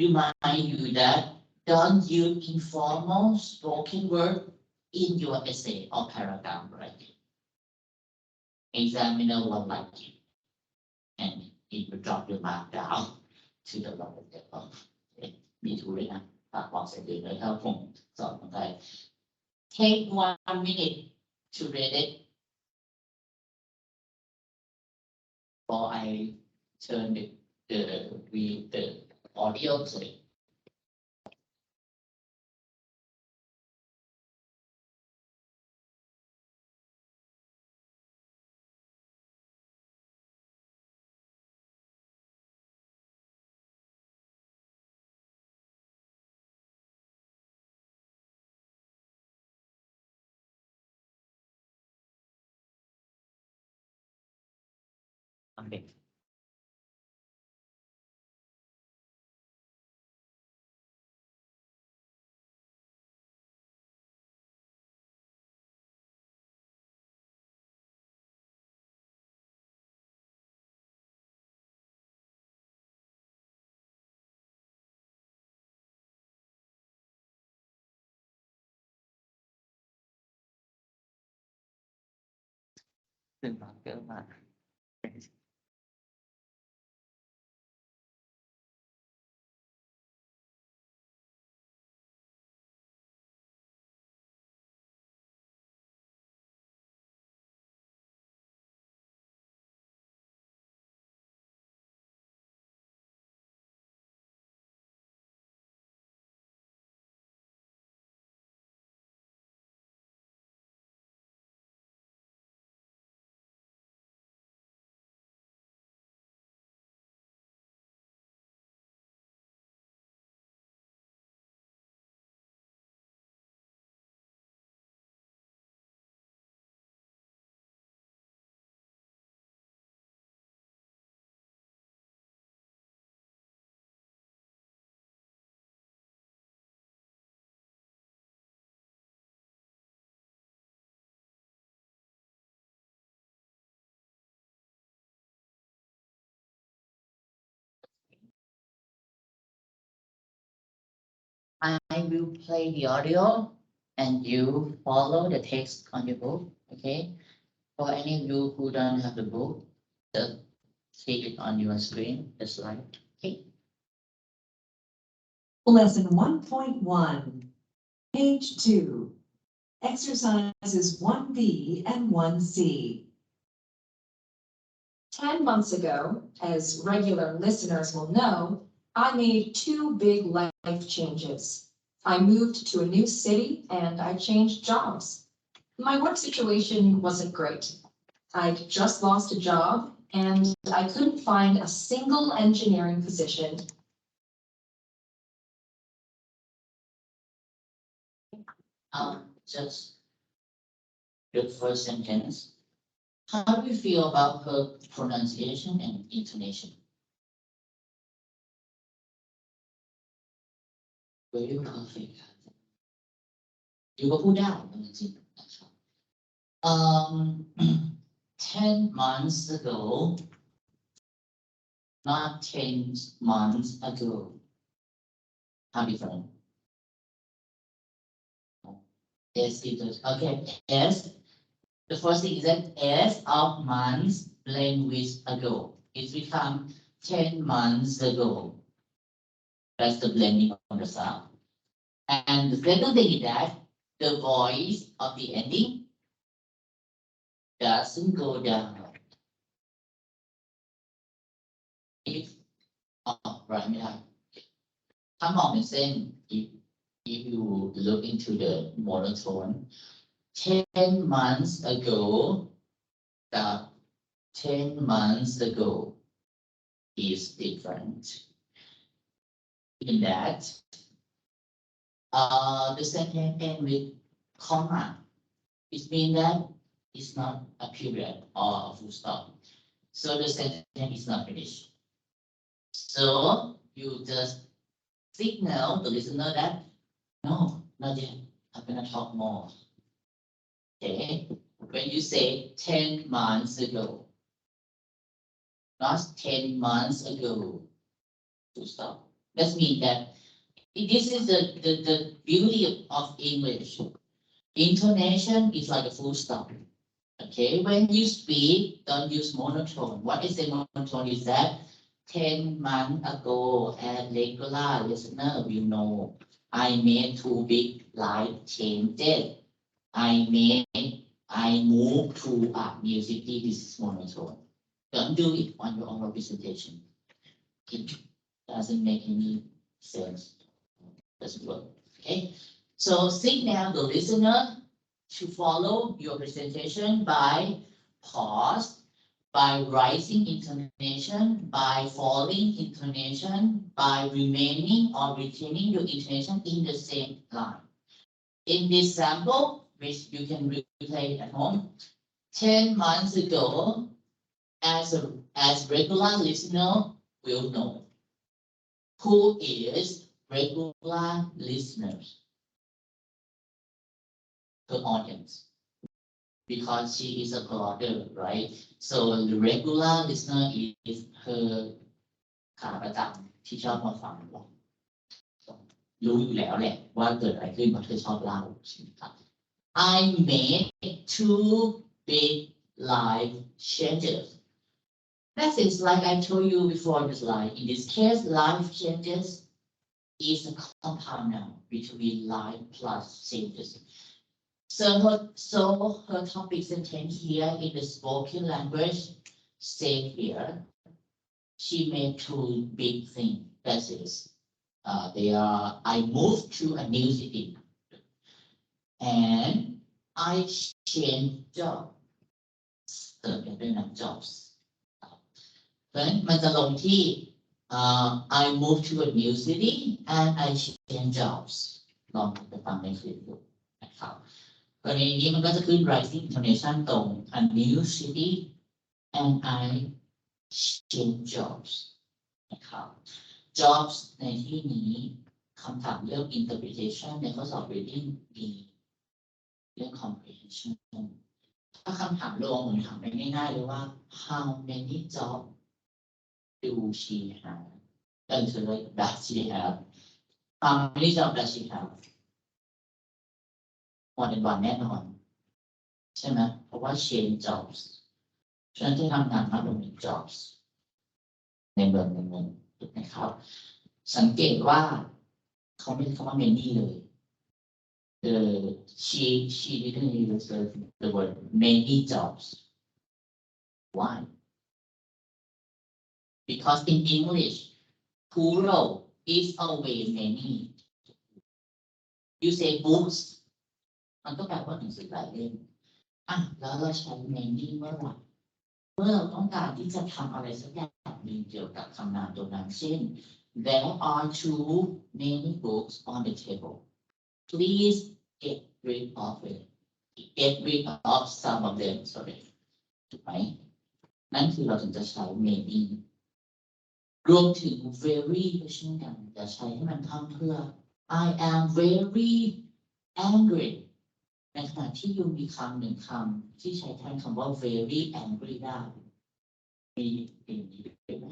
remind you that don't use informal spoken word in your essay or paragraph writing examiner will like it and it will drop your mark down to the lower level มีถูกเลยนะฝากบอกเสร็จเลยครับผมสอนคนไทย take 1 minute to read it before I turn the audio clip okay ซึ่งมาร์กเกอร์มา I will play the audio and you follow the text on your book, okay? For any of you who don't have the book, just see it on your screen, the slide, okay? Lesson 1.1, page 2, exercises 1B and 1C. 10 months ago, as regular listeners will know, I made 2 big life changes. I moved to a new city and I changed jobs. My work situation wasn't great. I'd just lost a job and I couldn't find a single engineering position. Just the first sentence. How do you feel about her pronunciation and intonation? Very perfect. อยู่ก็พูดได้จริงๆนะครับ 10 months ago, not 10 months ago. How different? Yes, it is. Okay, yes. The first thing is that S of months blend with ago. It's become 10 months ago. That's the blending of the sound. And the second thing is that the voice of the ending doesn't go down. If right now, come on and say if you look into the monotone, 10 months ago, 10 months ago is different. In that, the sentence ends with comma. It means that it's not a period or a full stop. So the sentence is not finished. So you just signal the listener that no, not yet. I'm gonna talk more. Okay, when you say 10 months ago, not 10 months ago, to stop. That means that this is the beauty of English. Intonation is like a full stop. Okay, when you speak, don't use monotone. What is a monotone is that 10 months ago, and regular listener will know I made 2 big life changes. I moved to a new city. This is monotone. Don't do it on your own representation. It doesn't make any sense. Doesn't work. Okay. So signal the listener to follow your presentation by pause, by rising intonation, by falling intonation, by remaining or retaining your intonation in the same line. In this sample, which you can replay at home, 10 months ago, as regular listener will know who is regular listeners, her audience, because she is a blogger, right? So the regular listener is her ขาประจำที่ชอบมาฟังเรารู้อยู่แล้วแหละว่าเกิดอะไรขึ้นเพราะเธอชอบเล่าใช่ไหมครับ I made 2 big life changes. That is like I told you before in the slide. In this case, life changes is a compound noun between life plus changes. So her topic sentence here in the spoken language say here, she made two big things. That is, I moved to a new city and I changed job. เติมเป็นด้วยนะ jobs เพราะฉะนั้นมันจะลงที่ I moved to a new city and I changed jobs ลองไปฟังในคลิปดูนะครับกรณีนี้มันก็จะขึ้น rising intonation ตรง a new city and I changed jobs นะครับ jobs ในที่นี้คำถามเรื่อง interpretation ในข้อสอบ reading มีเรื่อง comprehension ถ้าคำถามลงผมถามไปง่ายๆเลยว่า how many jobs do she have เฉยๆ does she have how many jobs does she have more than one แน่นอนใช่ไหมเพราะว่า change jobs ฉะนั้นที่ทำงานมากกว่า1 jobs ในเมืองถูกไหมครับสังเกตว่าเขาไม่ใช้คำว่า many เลย she didn't use the word many jobs. Why? Because in English, plural is always many. You say books, มันก็แปลว่าหนังสือหลายเล่มแล้วเราใช้ many เมื่อไหร่เมื่อเราต้องการที่จะทำอะไรสักอย่างหนึ่งเกี่ยวกับคำนามตัวนั้นเช่น There are too many books on the table. Please get rid of it. Get rid of some of them. Sorry. ถูกไหมนั่นคือเราถึงจะใช้ many รวมถึง very ก็เช่นกันจะใช้ให้มันพร่ำเพรื่อ I am very angry ในขณะที่ยูมีคำหนึ่งคำที่ใช้แทนคำว่า very angry ได้มีไหม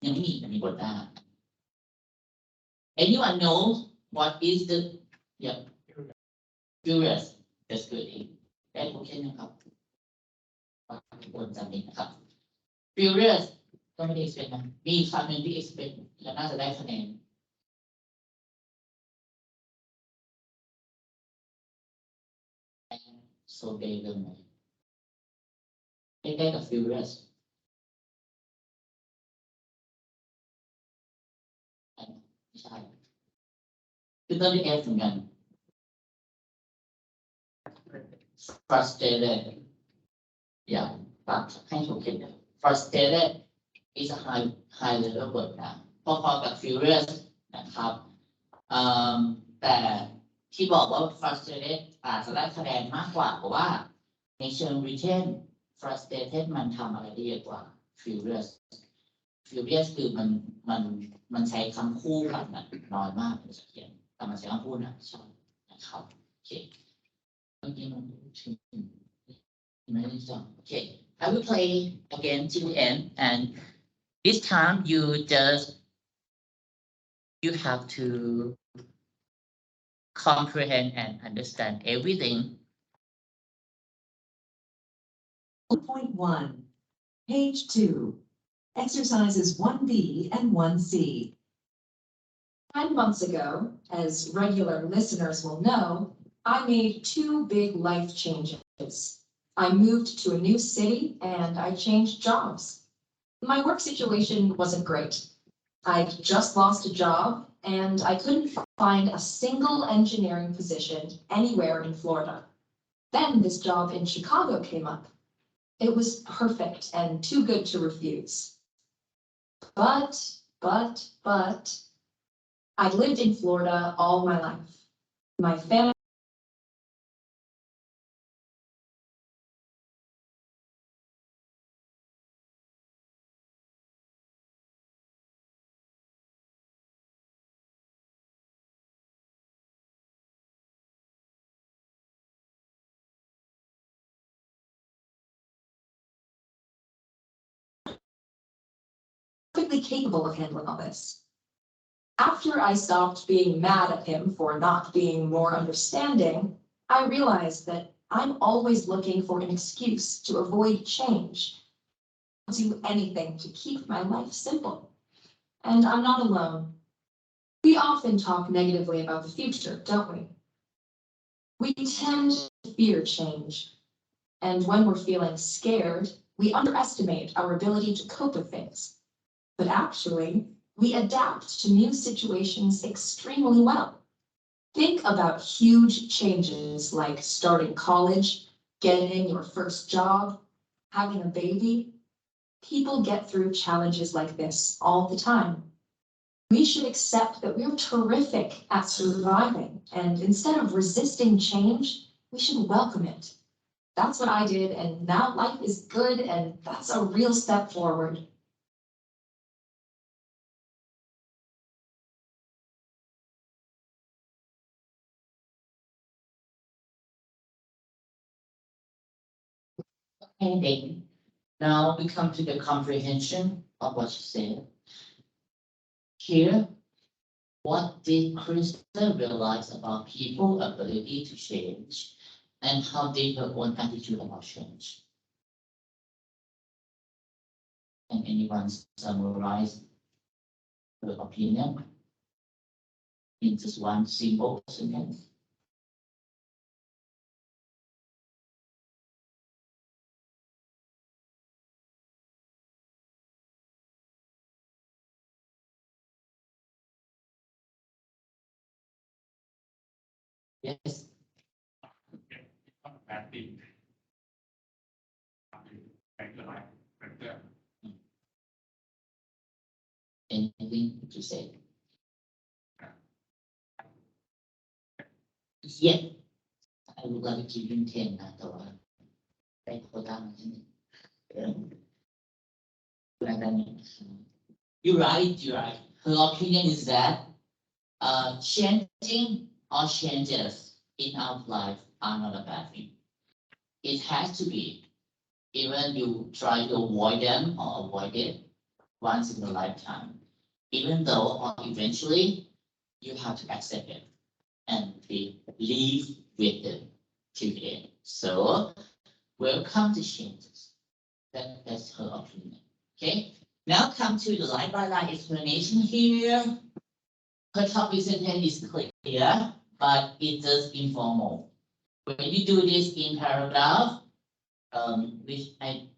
ยังไม่มีแต่มีบทได้ Anyone know what is the furious that's good ได้โอเคนะครับบนจำนี้นะครับ furious ก็ไม่ได้ expect นะมีคำหนึ่งที่ expect และน่าจะได้คะแนนโซเบย์เรื่องไหนใกล้ๆกับ furious ไม่ใช่คือต้นด้วย F เหมือนกัน frustrated อย่างตัดให้ถูกเขียน frustrated is a high level word นะพอๆกับ furious นะครับแต่ที่บอกว่า frustrated อาจจะได้คะแนนมากกว่าเพราะว่าในเชิง written frustrated มันทำอะไรได้เยอะกว่า furious คือมันใช้คำคู่กันน้อยมากในเขียนแต่มันใช้คำพูดนะใช่นะครับโอเคOkay, I will play again till the end, and this time you have to comprehend and understand everything. 1.1, page 2, exercises 1B and 1C. 10 months ago, as regular listeners will know, I made two big life changes. I moved to a new city and I changed jobs. My work situation wasn't great. I'd just lost a job and I couldn't find a single engineering position anywhere in Florida. Then this job in Chicago came up. It was perfect and too good to refuse. But, I'd lived in Florida all my life. My family perfectly capable of handling all this. After I stopped being mad at him for not being more understanding, I realized that I'm always looking for an excuse to avoid change. I'll do anything to keep my life simple. And I'm not alone. We often talk negatively about the future, don't we? We tend to fear change. And when we're feeling scared, we underestimate our ability to cope with things. But actually, we adapt to new situations extremely well. Think about huge changes like starting college, getting your first job, having a baby. People get through challenges like this all the time. We should accept that we're terrific at surviving, and instead of resisting change, we should welcome it. That's what I did, and now life is good, and that's a real step forward. And then, now we come to the comprehension of what she said. Here, what did Krista realize about people's ability to change, and how did her own attitude about change? Can anyone summarize her opinion in just one simple sentence? Yes, Not a bad thing. Regular life, regular. anything to say? Yes, I would like to give him 10 นะแต่ว่าได้โควต้ามาแค่นี้You're right, you're right. Her opinion is that changing or changes in our life are not a bad thing. It has to be, even you try to avoid them or avoid it once in a lifetime, even though eventually you have to accept it and live with it till the end. So welcome to changes. That's her opinion. Okay. Now come to the line by line explanation here. Her topic sentence is clear, but it's just informal. When you do this in paragraph, which I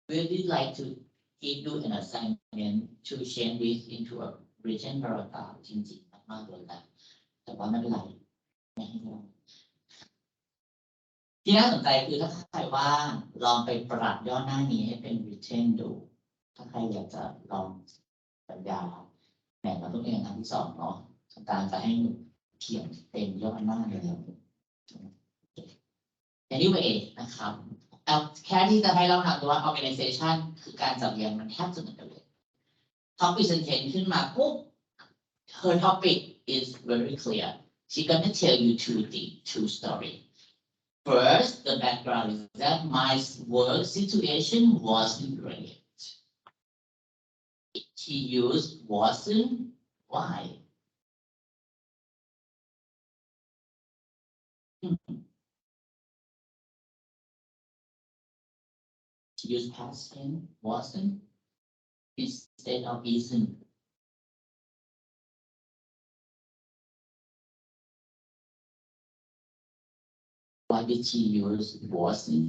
really like to give you an assignment to change this into a written paragraph จริงๆมากเลยนะแต่ว่าไม่เป็นไรไม่ให้ลองที่น่าสนใจคือถ้าใครว่างลองไปปรับย่อหน้านี้ให้เป็น written ดู ถ้าใครอยากจะลองสัญญาแหมเราต้องเรียนครั้งที่ 2เนาะการจะให้เขียนเต็มย่อหน้าเลย Anyway นะครับแค่ที่จะให้เราถามว่า organization คือการจัดเรียงมันแทบจะเหมือนกันเลย topic sentence ขึ้นมาปุ๊บ her topic is very clear she's gonna tell you two story first the background is that my work situation wasn't brilliant she used wasn't why use past tense wasn't instead of isn't. Why did she use wasn't?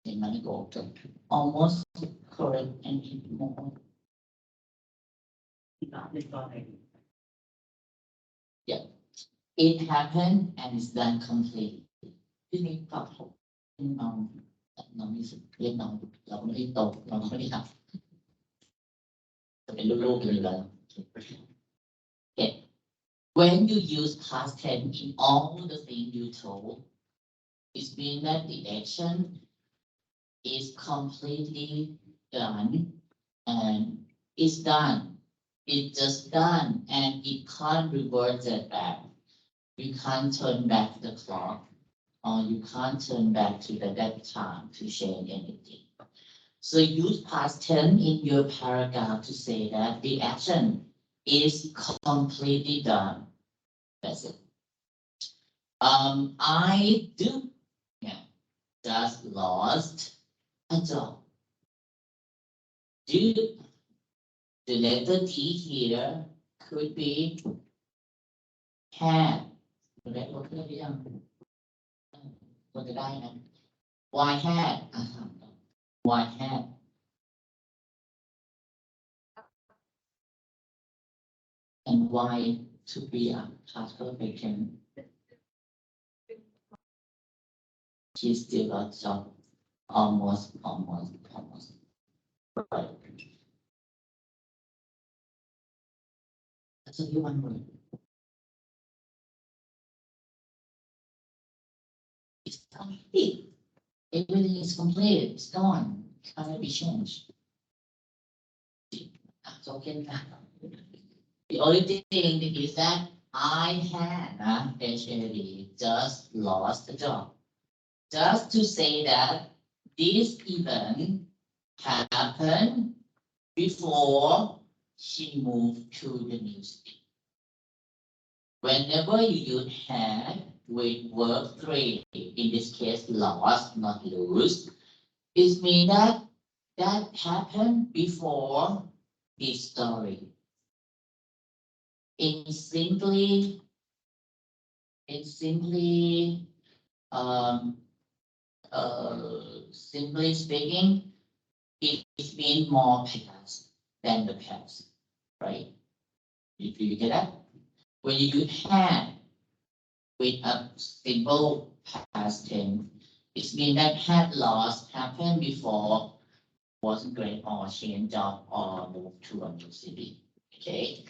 In many almost correct and more. Yeah, it happened and it's done completely. ที่นี่ตอบผมน้องมีสิทธิ์เรียกน้องเราไม่ได้ตกเราไม่ได้ทำจะเป็นลูกๆอยู่แล้ว Okay. When you use past tense in all the things you told, it means that the action is completely done and it's done. It's just done and it can't revert it back. You can't turn back the clock or you can't turn back to that time to change anything. So use past tense in your paragraph to say that the action is completely done. That's it. I do, yeah, just lost a job. Do the letter D here could be had. คนได้หรือยังคนจะได้นะ Why had Why had and why to be a past perfect tense she still got job almost right. That's only one word. It's complete. Everything is completed. It's gone. It cannot be changed. So the only thing is that I had HAD just lost the job. Just to say that this event happened before she moved to the new city. Whenever you use had with verb 3, in this case lost, not lose, it means that happened before this story. In simply simply speaking, it's been more past than the past, right? If you get that, when you use had with a simple past tense, it means that had lost happened before, wasn't great or change job or move to a new city. Okay,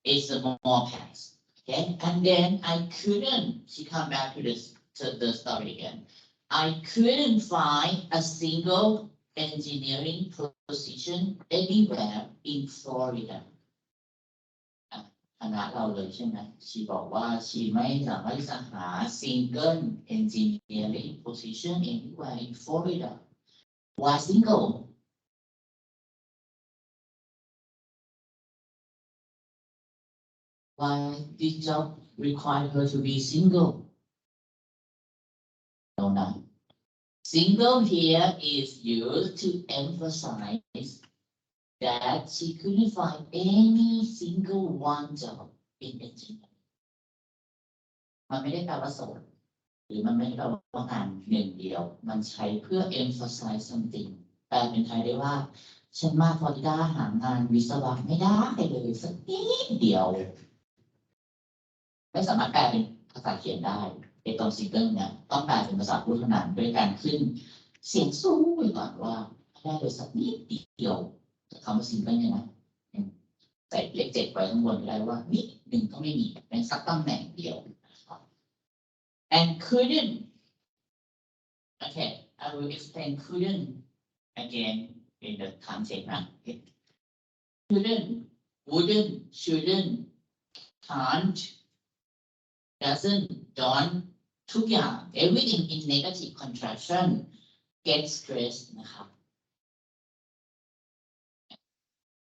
it's a more past. Okay, and then I couldn't. She come back to the story again. I couldn't find a single engineering position anywhere in Florida. คณะเราเลยใช่ไหมชีบอกว่าชีไม่สามารถที่จะหา single engineering position anywhere in Florida. Why single? Why this job require her to be single? No. Single here is used to emphasize that she couldn't find any single one job in engineering. มันไม่ได้แปลว่าโสดหรือมันไม่ได้แปลว่างานหนึ่งเดียวมันใช้เพื่อ emphasize something แปลเป็นไทยได้ว่าฉันมาฟลอริดาหางานวิศวะไม่ได้เลยสักนิดเดียวไม่สามารถแปลเป็นภาษาเขียนได้ไอ้ตรงซิงเกิลเนี่ยต้องแปลเป็นภาษาพูดเท่านั้นด้วยการขึ้นเสียงสูงไปก่อนว่าได้เลยสักนิดเดียวคำว่าซิงเกิลเนี่ยนะใส่เลข7ไว้ข้างบนก็ได้ว่านิดหนึ่งก็ไม่มีเป็นสักตำแหน่งเดียว and couldn't okay I will explain couldn't again in the context now couldn't wouldn't shouldn't can't doesn't don't ทุกอย่าง everything in negative contraction get stressed นะครับ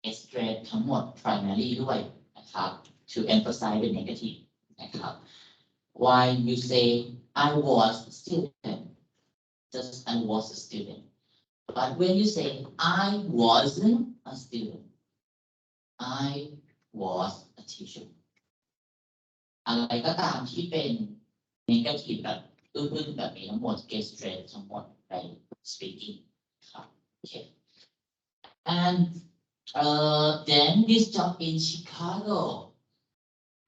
get stressed ทั้งหมด primary ด้วยนะครับ to emphasize the negative นะครับ why you say I was a student just I was a student but when you say I wasn't a student I was a teacher อะไรก็ตามที่เป็น negative แบบอึ้งๆแบบนี้ทั้งหมด get straight ทั้งหมดใน speaking ครับโอเค and then this job in Chicago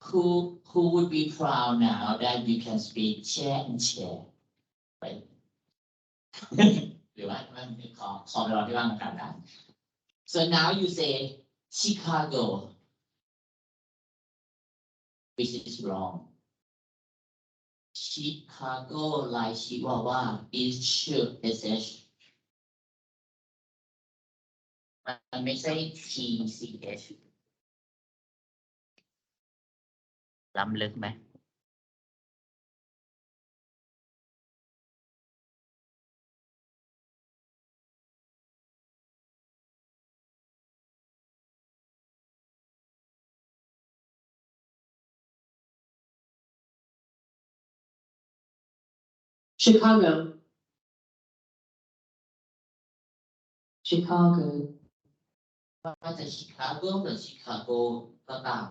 who would be proud now that you can speak chair and chair right หรือว่ามันขอเราที่ว่างกันนะ so now you say Chicago which is wrong Chicago ลายชิวาว่า is should sh มันไม่ใช่ tch ล้ำลึกไหม Chicago. Chicago. ว่าจะชิคาโกหรือชิคาโกก็ตาม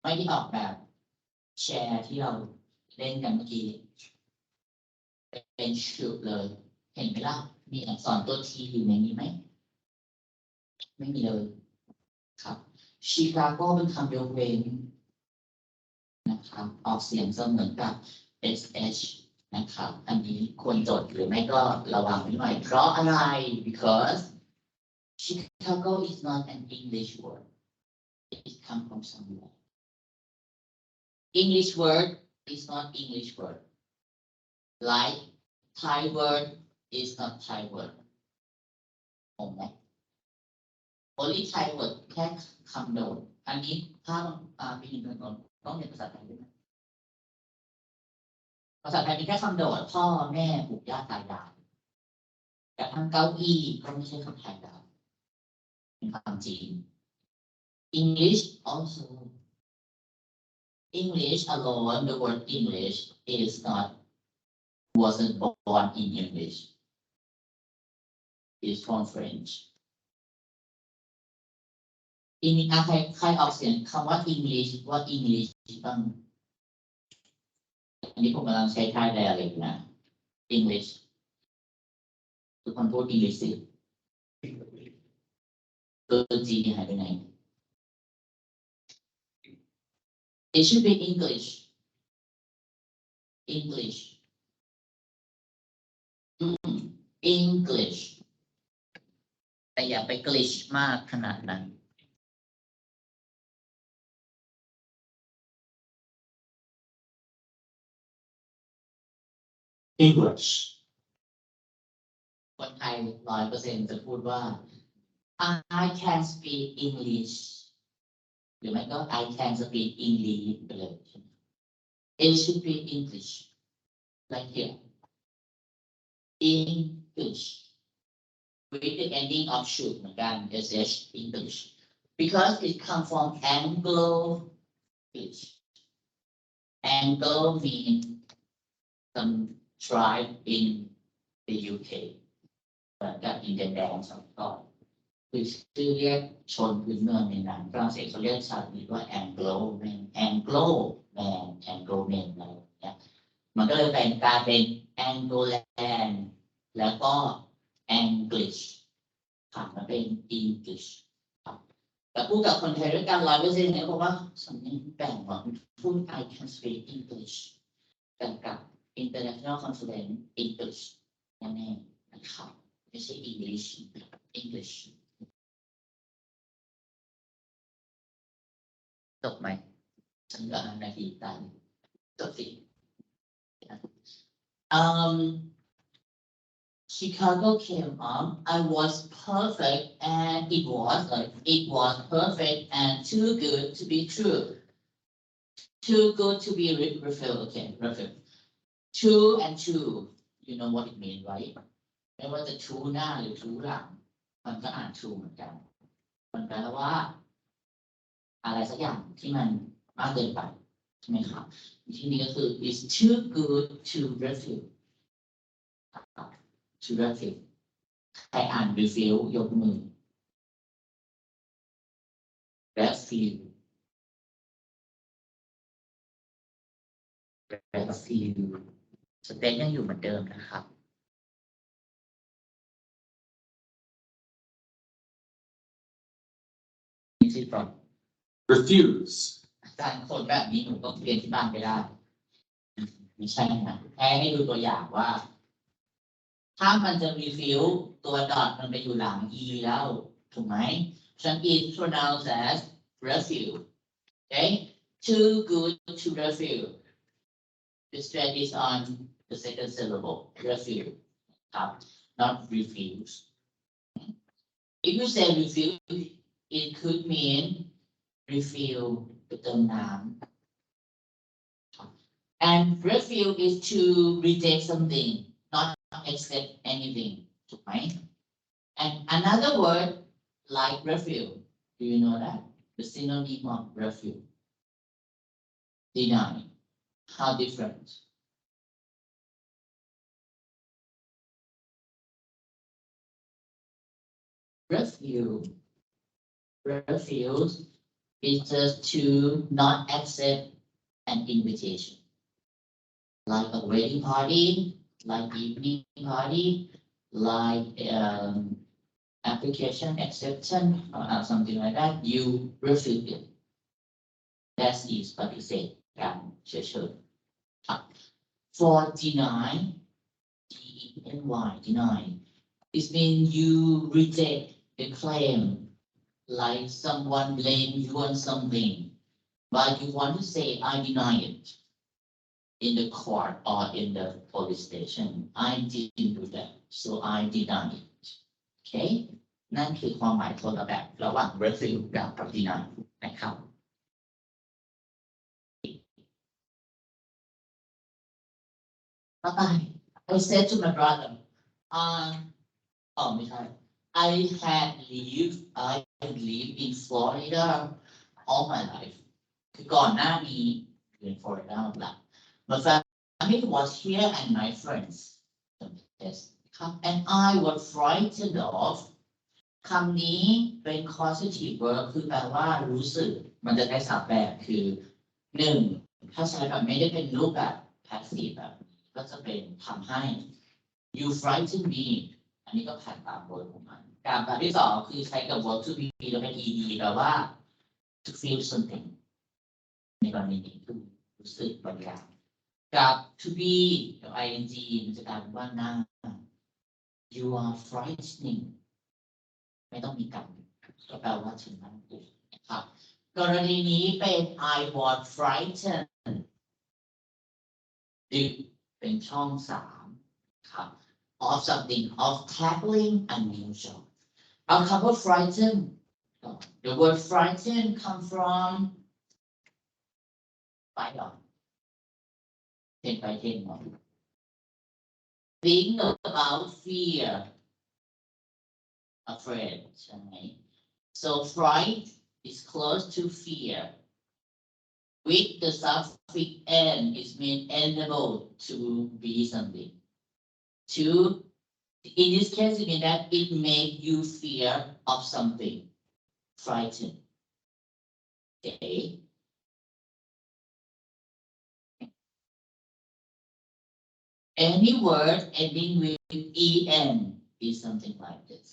ไม่ได้ออกแบบแชร์ที่เราเล่นกันเมื่อกี้เป็นชุดเลย เห็นไหมล่ะ มีอักษรตัวทีอยู่ในนี้ไหม ไม่มีเลยครับชิคาโกเป็นคำยกเว้นนะครับออกเสียงเสมือนกับ sh นะครับ อันนี้ควรจดหรือไม่ก็ระวังไว้หน่อยเพราะอะไร because Chicago is not an English word it comes from somewhere English word is not English word like Thai word is not Thai word งงไหม only Thai word แค่คำเดียวอันนี้ถ้าปีหนึ่งต้องเรียนภาษาไทยด้วยไหมภาษาไทยมีแค่คำโดดพ่อแม่ปู่ย่าตายายแต่ทั้งเก้าอี้ก็ไม่ใช่คำไทยแล้วเป็นคำจีน English also English alone the word English is not wasn't born in English it's from French ใครออกเสียงคำว่า English ว่า English บ้างอันนี้ผมกำลังใช้ท่าแดอะไรอยู่นะ English ทุกคนพูด English สิตัวจีหายไปไหน It should be English English English แต่อย่าไป glitch มากขนาดนั้น English คนไทย100%จะพูดว่า I can speak English หรือไม่ก็ I can speak English ไปเลย It should be English like here English with the ending of should เหมือนกัน sh English because it comes from Anglo English Anglo means some tribe in the UK เหมือนกับอินเดียแดงสมัยก่อนคือชื่อเรียกชนพื้นเมืองในนั้นฝรั่งเศสเขาเรียกชาตินี้ว่า Anglo Man Anglo Man Anglo Man อะไรอย่างเงี้ยมันก็เลยเป็นการเป็น Angloland แล้วก็ English ค่ะมันเป็น English ครับแต่พูดกับคนไทยด้วยกัน100%เนี่ยเพราะว่าสำเนียงแบ่งว่าพูด I can speak English กันกับ International Conference English แน่ๆนะครับไม่ใช่ English English จบไหมฉันเหลือ5 นาทีตามจบสิ Chicago came up I was perfect and it was perfect and too good to be true too good to be refill okay refill true and true you know what it means right ไม่ว่าจะ true หน้าหรือ true หลังมันก็อ่าน true เหมือนกันมันแปลว่า อะไรสักอย่างที่มันมากเกินไปใช่ไหมครับที่นี้ก็คือ it's too good to refuse to refuse ใครอ่าน refuse ยกมือ refuse refuse สเต็ปยังอยู่เหมือนเดิมนะครับนี่สิก่อน refuse อาจารย์คนแบบนี้หนูต้องเรียนที่บ้านไปได้ไม่ใช่นะแค่ให้ดูตัวอย่างว่า ถ้ามันจะรีฟิลตัวดอทมันไปอยู่หลัง e แล้วถูกไหมฉะนั้น is pronounced as refill okay too good to refill the stress is on the second syllable refill ครับ not refuse if you say refill it could mean refill ไปเติมน้ำ and refill is to reject something not accept anything ถูกไหม and another word like refill do you know that the synonym of refill deny how different refuse is just to not accept an invitation. Like a wedding party, like evening party, like application acceptance or something like that, you refuse it. That is ปฏิเสธการเฉยๆ For deny, D-E-N-Y, deny, it means you reject the claim, like someone blame you on something, but you want to say, I deny it in the court or in the police station. I didn't do that, so I deny it. Okay? นั่นคือความหมายคนละแบบระหว่าง refuse กับ deny นะครับ I said to my brother,ไม่ใช่ I lived in Florida all my life คือก่อนหน้านี้อยู่ใน Florida หลัก My family was here and my friends yes ครับ and I was frightened of คำนี้เป็น causative verb คือแปลว่ารู้สึกมันจะได้สามแบบคือหนึ่งถ้าใช้แบบไม่ได้เป็นรูปแบบ passive แบบก็จะเป็นทำให้ you frighten me อันนี้ก็ผ่านตามบทของมันการแบบที่สองคือใช้กับ verb to be แล้วเป็น ed แปลว่า to feel something ในกรณีนี้คือรู้สึกบางอย่างกับ to be กับ ing มันจะกลายเป็นว่าหน้า you are frightening ไม่ต้องมีกันก็แปลว่าถึงนั่นเองนะครับกรณีนี้เป็น I was frightened เป็นช่อง3ครับ of something of tackling unusual เอาคำว่า frighten the word frighten come from ไปหรอเห็นไปเห็นหมด think about fear afraid ใช่ไหม so fright is close to fear with the suffix n is mean enable to be something to in this case it means that it make you fear of something frightened okay any word ending with en is something like this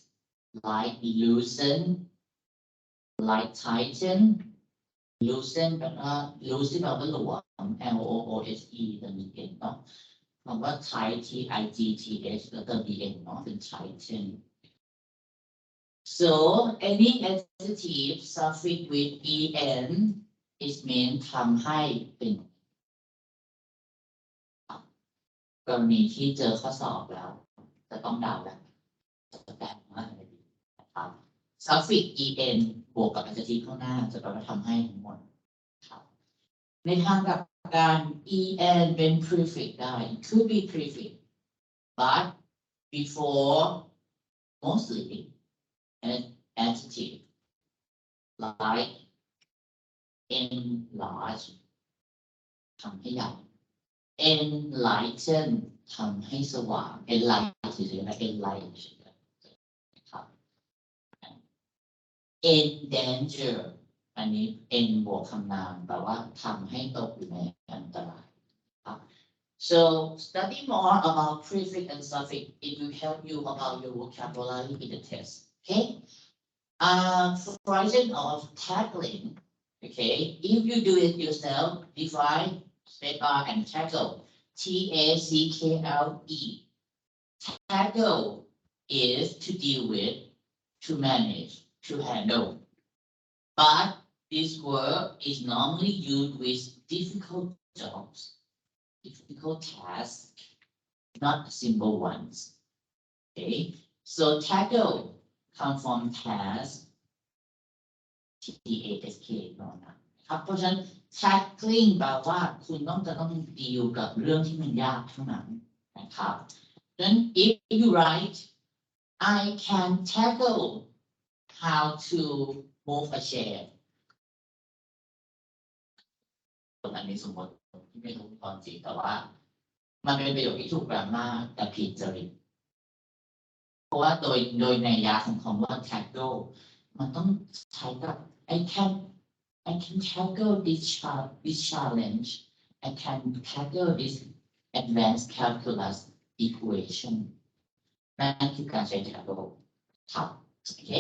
like loosen like tighten loosen แปลว่า loosen แปลว่าหลวม L O O S E จะมีเองเนาะคำว่า tight T I G T H แล้วก็ B N เนาะเป็น tighten so any adjective suffix with en is mean ทำให้เป็นกรณีที่เจอข้อสอบแล้วจะต้องเดาแล้วจะแปลว่าอะไรดีนะครับ suffix en บวกกับ adjective ข้างหน้าจะแปลว่าทำให้ทั้งหมดครับในทางกับการ en เป็น prefix ได้ could be prefix but before mostly an adjective like enlarge ทำให้ใหญ่ enlighten ทำให้สว่าง enlight เฉยๆนะ enlight ครับ endanger อันนี้ en บวกคำนามแปลว่าทำให้ตกอยู่ในอันตรายครับ so study more about prefix and suffix it will help you about your vocabulary in the test okay frightened of tackling okay if you do it yourself define space bar and tackle T-A-C-K-L-E tackle is to deal with to manage to handle but this word is normally used with difficult jobs difficult tasks not simple ones okay so tackle come from task T-A-S-K นะครับเพราะฉะนั้น tackling แปลว่าคุณจะต้องดีลกับเรื่องที่มันยากเท่านั้นนะครับดังนั้น if you write I can tackle how to move a chair อันนี้สมมติที่ไม่รู้ตอนจริงแต่ว่ามันเป็นประโยคที่ถูกแปลมากแต่ผิดจริตผ ราะว่าโดยในยะของคำว่า tackle มันต้องใช้กับ I can tackle this challenge I can tackle this advanced calculus equation นั่นคือการใช้ tackle ครับโอเค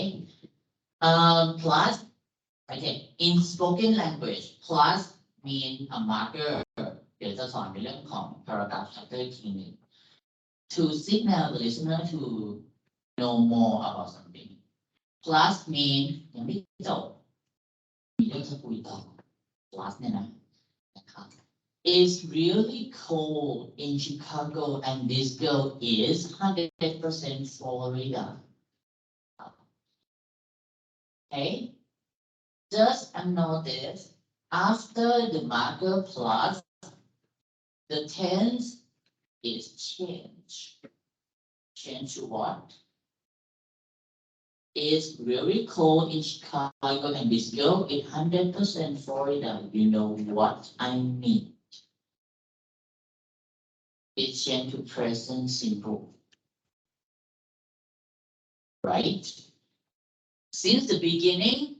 plus okay in spoken language plus mean a marker เดี๋ยวจะสอนในเรื่องของ paragraph chapter อีกทีหนึ่ง to signal the listener to know more about something plus mean ยังไม่จบมีเรื่องจะคุยต่อ plus เนี่ยนะครับ It's really cold in Chicago and this girl is 100% Florida. Okay, just notice after the marker plus, the tense is changed. Change to what? It's really cold in Chicago and this girl is 100% Florida. You know what I mean? It's changed to present simple. Right? Since the beginning,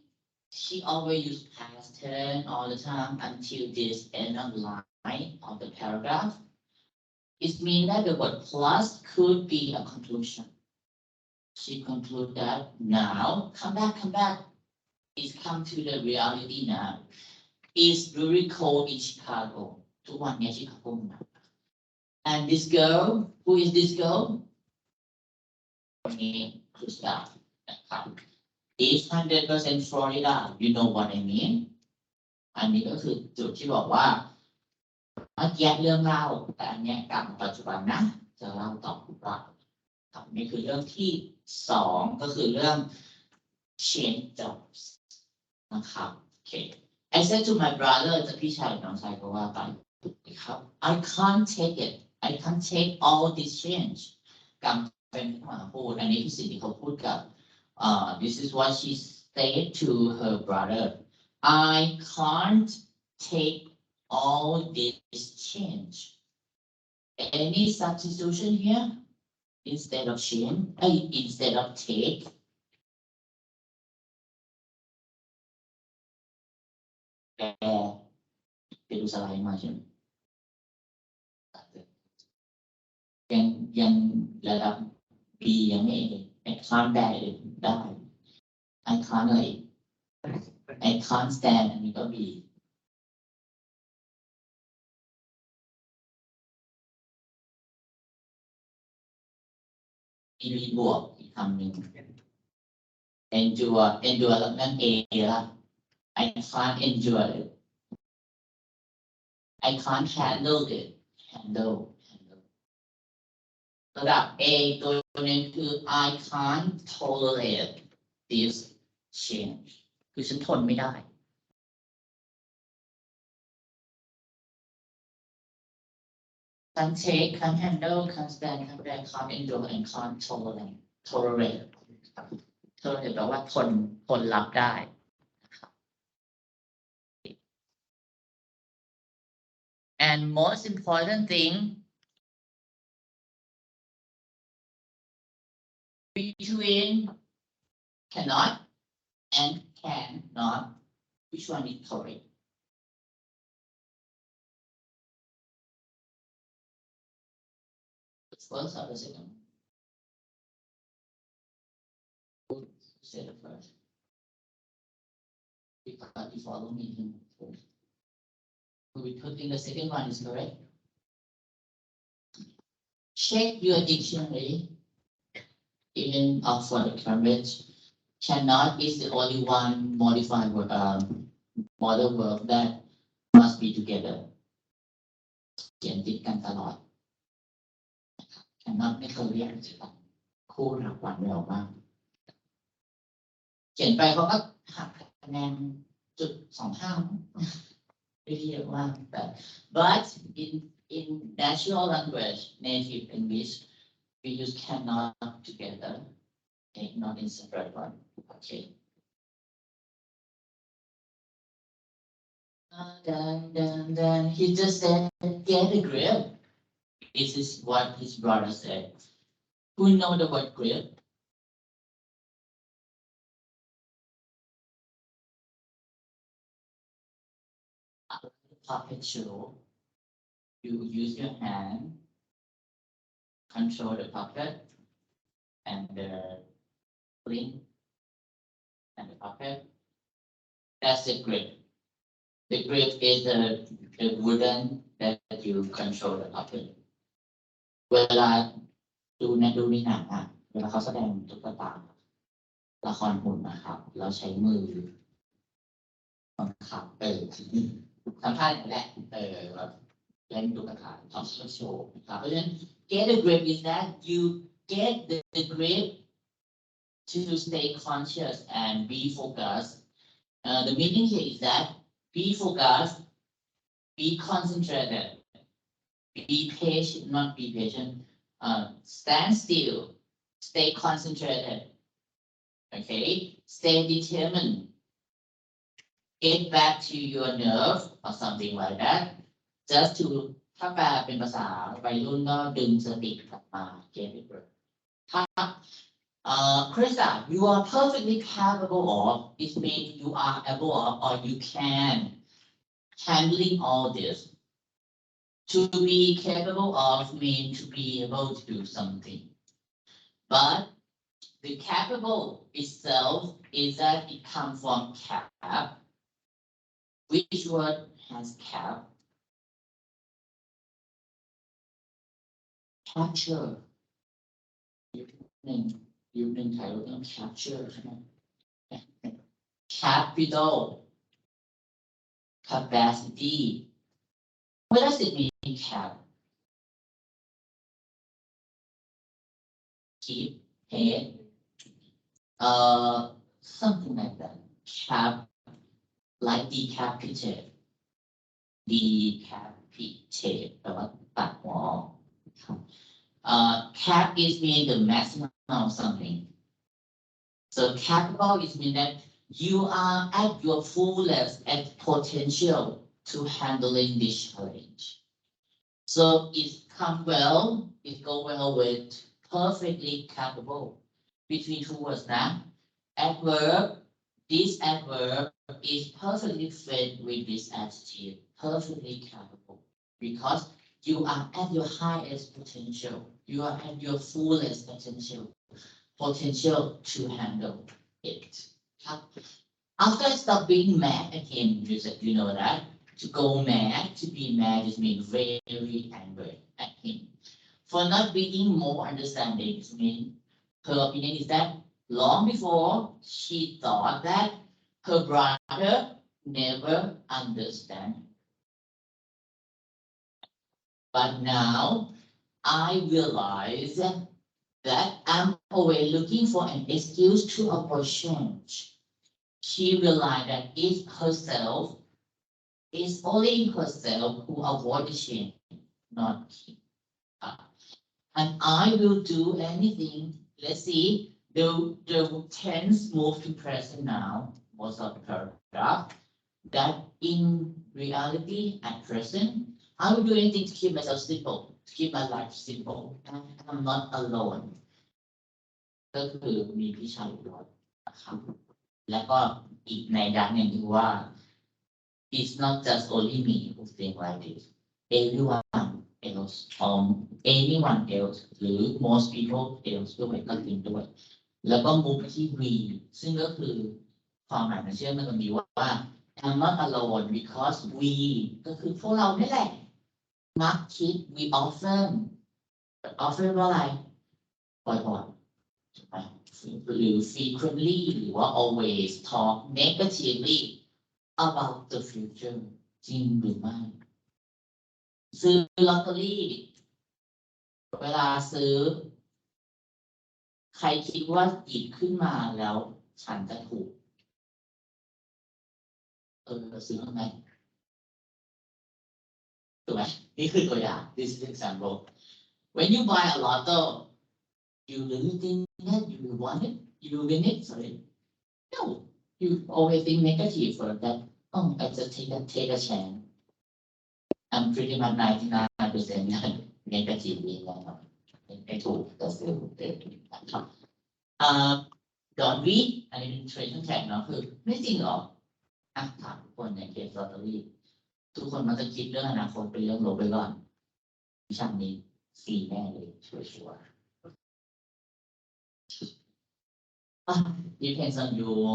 she always used past tense all the time until this end of line of the paragraph. It means that the word plus could be a conclusion. She concludes that now, come back. It's come to the reality now. It's very cold in Chicago. ทุกวันนี้ Chicago หนาว And this girl, who is this girl? คนนี้คือสตาร์นะครับ Is 100% Florida. You know what I mean? อันนี้ก็คือจุดที่บอกว่าเมื่อกี้เรื่องเล่าแต่อันนี้กลับมาปัจจุบันนะจะเล่าต่อว่าครับนี่คือเรื่องที่สองก็คือเรื่อง change jobs นะครับโอเค I said to my brother จะพี่ชายน้องชายก็ว่าไปครับ I can't take it I can't take all this change กำลังเป็นผู้พูดอันนี้คือสิ่งที่เขาพูดกับthis is what she said to her brother I can't take all this change any substitution here instead of change instead of takeไปดูสไลด์มาใช่ไหมยังระดับ B ยังไม่I can'tได้I can't อะไร I can't stand อันนี้ก็ B มีบวกอีกคำหนึ่ง endure แล้วนั่น A ละ I can't endure it I can't handle it handle ระดับ A ตัวนี้คือ I can't tolerate this change คือฉันทนไม่ได้ can't take can't handle can't stand can't bear can't endure and can't tolerate แปลว่าทนรับได้ and most important thing between cannot and cannot which one is correct the first or the second say the first because you follow me first we think the second one is correct check your dictionary even Oxford Cambridge cannot is the only one modified word model verb that must be together เขียนติดกันตลอด cannot ไม่เคยเรียกคู่รักหวานแหววมากเขียนไปเขาก็หักคะแนน.25ไม่เรียกว่าแต่ but in natural language native English we use cannot together okay not in separate one okay then he just said get a grip this is what his brother said who know the word grip puppet show, you use your hand, control the puppet, and the blink, and the puppet. That's the grip. The grip is the wooden that you control the puppet. เวลาดูในหนังอ่ะเวลาเขาแสดงตุ๊กตาละครหุ่นนะครับเราใช้มือบังคับทำท่าอย่างนี้แหละแบบเล่นตุ๊กตาทำโชว์นะครับเพราะฉะนั้น get the grip is that you get the grip to stay conscious and be focused. The meaning here is that be focused, be concentrated, be patient, not be patient. Stand still, stay concentrated. Okay, stay determined. Get back to your nerve or something like that. Just to ถ้าแปลเป็นภาษาวัยรุ่นก็ดึงสติกลับมา get it right. ถ้าKrista, you are perfectly capable of, it means you are able of, or you can handling all this. To be capable of means to be able to do something. But the capable itself is that it comes from cap. Which word has cap? Capture. ยุคหนึ่งถ่ายรูปต้อง capture ใช่ไหม Capital. Capacity. What does it mean, cap? Keep, head, something like that. Cap, like decapitate. Decapitate แปลว่าตัดหัวออก cap is mean the maximum of something. So capable is mean that you are at your fullest at potential to handling this challenge. So it come well, it go well with perfectly capable. Between two words now, adverb, this adverb is perfectly fit with this adjective, perfectly capable, because you are at your highest potential. You are at your fullest potential to handle it. After I stop being mad at him, you know that to go mad, to be mad is mean very angry at him. For not being more understanding, it mean her opinion is that long before she thought that her brother never understand. But now I realize that I'm always looking for an excuse to avoid change. She realized that it's herself, it's only herself who avoid change, not him. And I will do anything. Let's see, the tense move to present now, most of the paragraph, that in reality at present, I will do anything to keep myself simple, to keep my life simple, and I'm not alone. ก็คือมีพี่ชายอยู่ด้วยนะครับแล้วก็อีกในด้านหนึ่งคือว่า it's not just only me who think like this everyone else anyone else หรือ most people else ด้วยก็จริงด้วยแล้วก็มุกที่ we ซึ่งก็คือความหมายมันเชื่อมกันดีว่า I'm not alone because we ก็คือพวกเรานี่แหละมักคิด we often ว่าอะไรบ่อยๆหรือ frequently หรือว่า always talk negatively about the future จริงหรือไม่ซื้อลอตเตอรี่เวลาซื้อใครคิดว่าหยิบขึ้นมาแล้วฉันจะถูกซื้อทำไมถูกไหมนี่คือตัวอย่าง this is example when you buy a lotto you really think that you will want it you will win it sorry no you always think negative for that oh I just take a chance I'm pretty much 99% negative นี่นะครับไม่ถูกแต่ซื้อนะครับdon't read อันนี้เป็น tradition tag เนาะคือไม่จริงหรอถามทุกคนในเคสลอตเตอรี่ ทุกคนมักจะคิดเรื่องอนาคตเป็นเรื่องลบไปก่อนวิชานี้4แน่เลยชัวร์ depends on your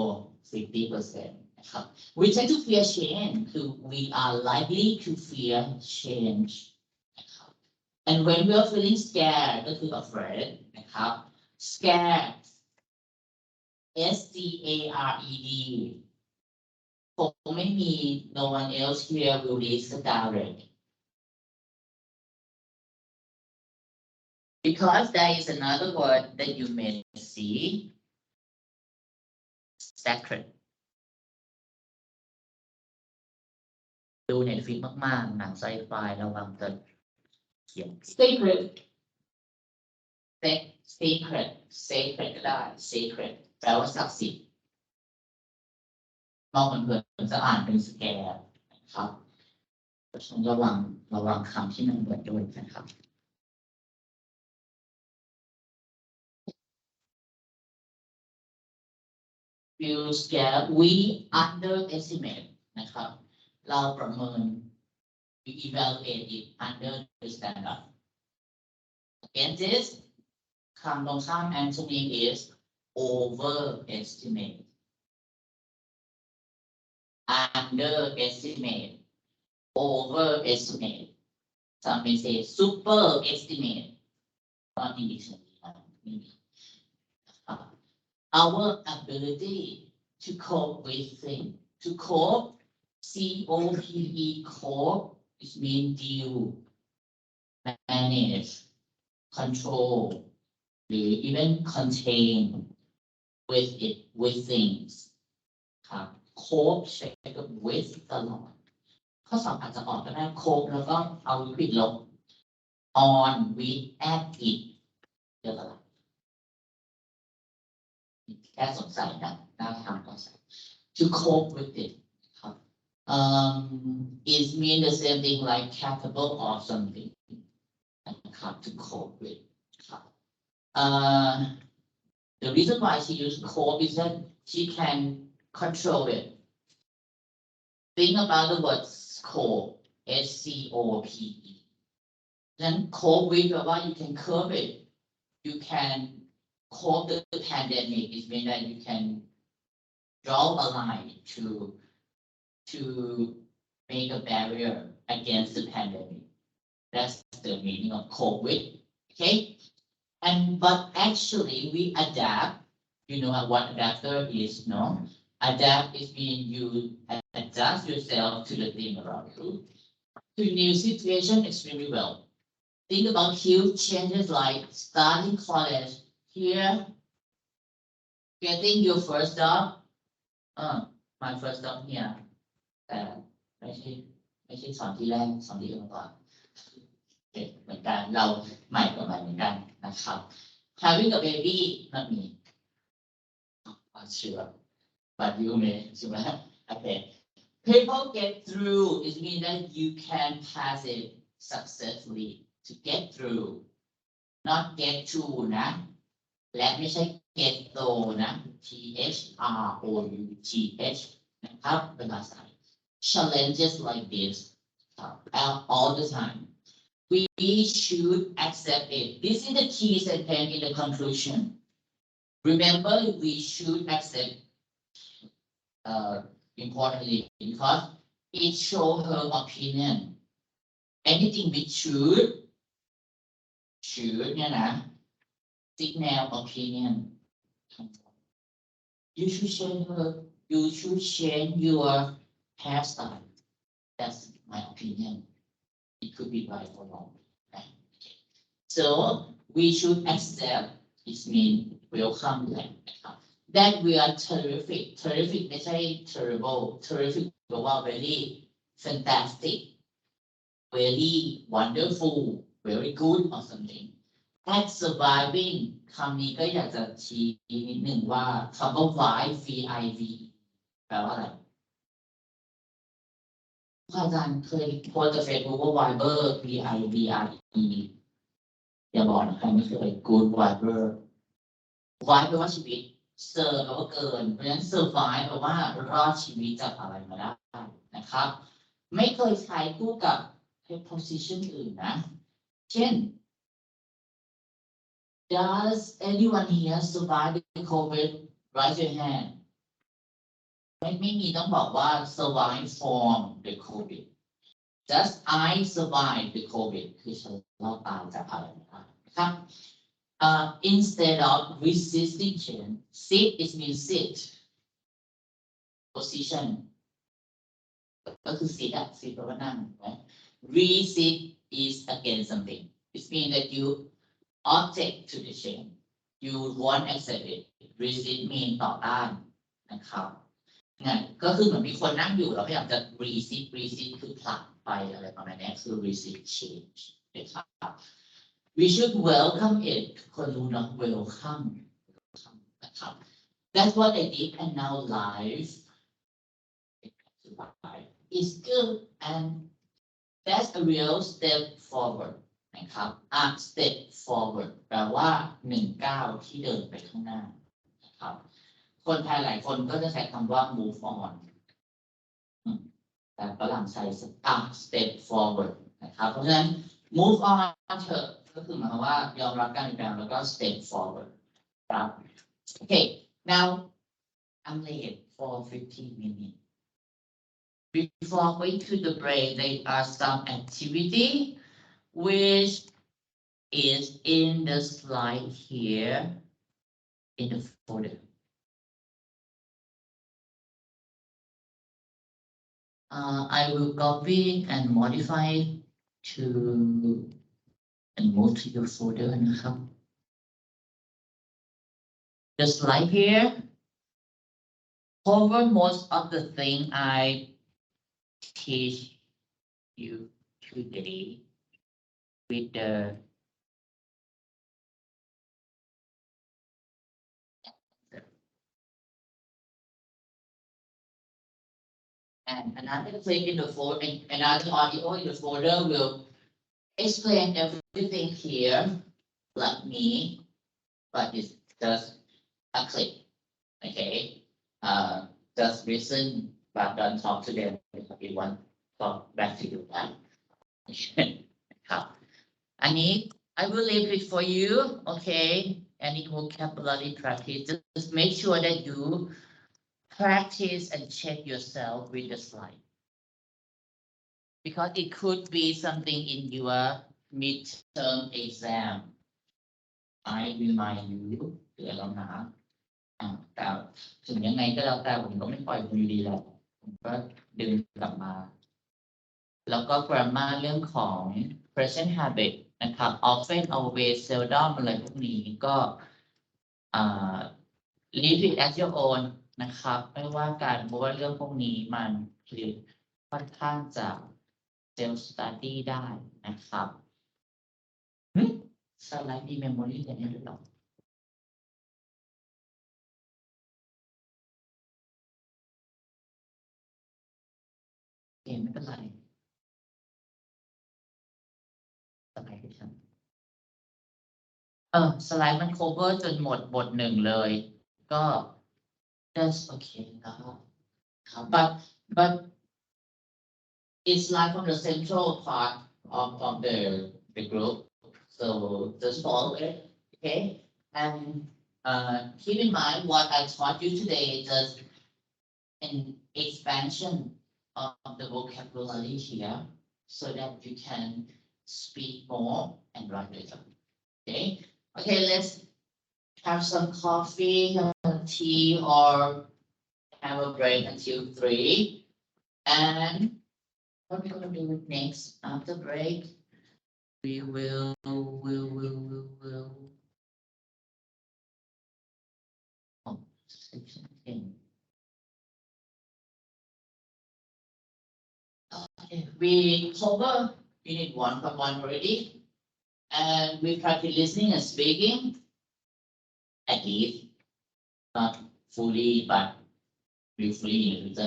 50%นะครับ we tend to fear change คือ we are likely to fear change นะครับ and when we are feeling scared ก็คือ afraid นะครับ scared SCARED ผมไม่มี no one else here will read scared because there is another word that you may see sacred ดูเน็ตฟิกมากๆหนังไซไฟระวังจะเขียน sacred sacred ก็ได้ sacred แปลว่าศักดิ์สิทธิ์มองเผินๆจะอ่านเป็นสแกร์นะครับเพราะฉะนั้นระวังคำที่มันเหมือนด้วยนะครับ feel scared we underestimate นะครับเราประเมิน we evaluate it under the standard against this คำตรงข้าม antony is overestimate underestimate overestimate some may say superestimate not in dictionary our ability to cope with things to cope COPE cope is mean deal manage control or even contain with things ครับ cope ใช้กับ with ตลอดข้อสอบอาจจะออกก็ได้ cope แล้วก็เอาปิดลบ on with at it เดี๋ยวอะไรแค่สงสัยนะน่าทำก็ใส่ to cope with it ครับ is mean the same thing like capable of something นะครับ to cope with ครับ the reason why she used cope is that she can control it think about the word cope SCOPE then cope with แปลว่า you can curb it you can cope the pandemic is mean that you can draw a line to make a barrier against the pandemic. That's the meaning of cope with. Okay, but actually we adapt. You know what adapter is, no? Adapt is mean you adjust yourself to the thing around you to new situation extremely well. Think about huge changes like starting college. Here, getting your first job. My first job here. แต่ไม่ใช่สอนที่แรกสอนที่อื่นก่อนเหมือนกันเราใหม่กว่าเหมือนกันนะครับ having a baby not me not sure but you may ใช่ไหม okay people get through it means that you can pass it successfully to get through not get through นะและไม่ใช่ get through นะ THROUGH นะครับเป็นภาษาchallenges like this all the time. We should accept it. This is the key sentence in the conclusion. Remember, we should accept importantly because it shows her opinion. Anything we should,เนี่ยนะ signal opinion. You should change your hairstyle. That's my opinion. It could be right or wrong. Right? Okay. So we should accept. It means welcome that we are terrific. Terrific ไม่ใช่ terrible. Terrific แปลว่า very fantastic, very wonderful, very good or something. At surviving คำนี้ก็อยากจะชี้นิดหนึ่งว่าคำว่า VIV แปลว่าอะไรอาจารย์เคยโพสต์กับเฟซบุ๊กว่า Viber VIVRE อย่าบอกนะใครไม่เคย Good Viber Vibe แปลว่าชีวิต Serve แปลว่าเกินเพราะฉะนั้น Survive แปลว่ารอดชีวิตจากอะไรมาได้นะครับ ไม่เคยใช้คู่กับ preposition อื่นนะ เช่น Does anyone here survive the COVID? Raise your hand. ไม่มีต้องบอกว่า survive from the COVID. Just I survive the COVID คือฉันรอดตายจากอะไรนะครับ instead of resisting change, sit is mean sit. Position ก็คือ sit อะ sit แปลว่านั่งนะ resist is against something. It means that you object to the change. You won't accept it. Resist mean ต่อต้านนะครับงั้นก็คือเหมือนมีคนนั่งอยู่เราพยายามจะ resist คือผลักไปอะไรประมาณนี้คือ resist change นะครับ we should welcome it ทุกคนรู้นะ welcome นะครับ that's what I did and now life is good and that's a real step forward นะครับ a step forward แปลว่า1 ก้าวที่เดินไปข้างหน้านะครับคนไทยหลายคนก็จะใช้คำว่า move on แต่ฝรั่งใช้ step forward นะครับเพราะฉะนั้น move on เถอะก็คือหมายความว่ายอมรับการเปลี่ยนแปลงแล้วก็ step forward ครับ Okay now I'm late for 15 minutes before going to the break there are some activity which is in the slide here in the folder I will copy and modify to and move to your folderนะครับ the slide here cover most of the thing I teach you today with the and another clip in the folder, another audio in the folder will explain everything here like me, but it's just a clip. Okay, just listen, but don't talk to them because you want to talk back to you, right? ครับอันนี้ I will leave it for you, okay? Any vocabulary practice, just make sure that you practice and check yourself with the slide. Because it could be something in your midterm exam. I remind you เตือนแล้วนะแต่ถึงยังไงก็แล้วแต่ผมก็ไม่ปล่อยคุณอยู่ดีแหละผมก็ดึงกลับมาแล้วก็ grammar เรื่องของ present habit นะครับ often always seldom อะไรพวกนี้ก็leave it as your own นะครับไม่ว่ากันเพราะว่าเรื่องพวกนี้มันคือค่อนข้างจะ self study ได้นะครับสไลด์มี memory กันได้หรือเปล่าไม่เป็นไรสไลด์ให้ฉันสไลด์มัน cover จนหมดบทหนึ่งเลยก็ that's okay นะครับbut it's like from the central part of the group so just follow it okay and keep in mind what I taught you today just an expansion of the vocabulary here so that you can speak more and write better. Okay, let's have some coffee, tea, or have a break until 3. And what we're going to do next after break, we will. Oh, section 10. Okay, we cover unit 1.1 already, and we practice listening and speaking, at least, not fully, but briefly in the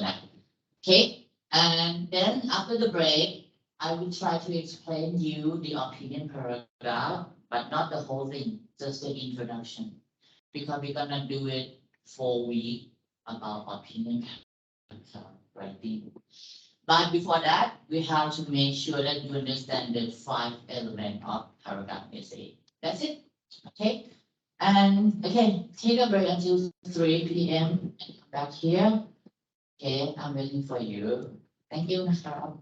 okay, and then after the break, I will try to explain you the opinion paragraph, but not the whole thing, just the introduction, because we're gonna do it 4 weeks about opinion paragraph writing. But before that, we have to make sure that you understand the 5 elements of paragraph essay. That's it. Okay. And okay, take a break until 3 p.m. and come back here. Okay, I'm waiting for you. Thank you, Mr.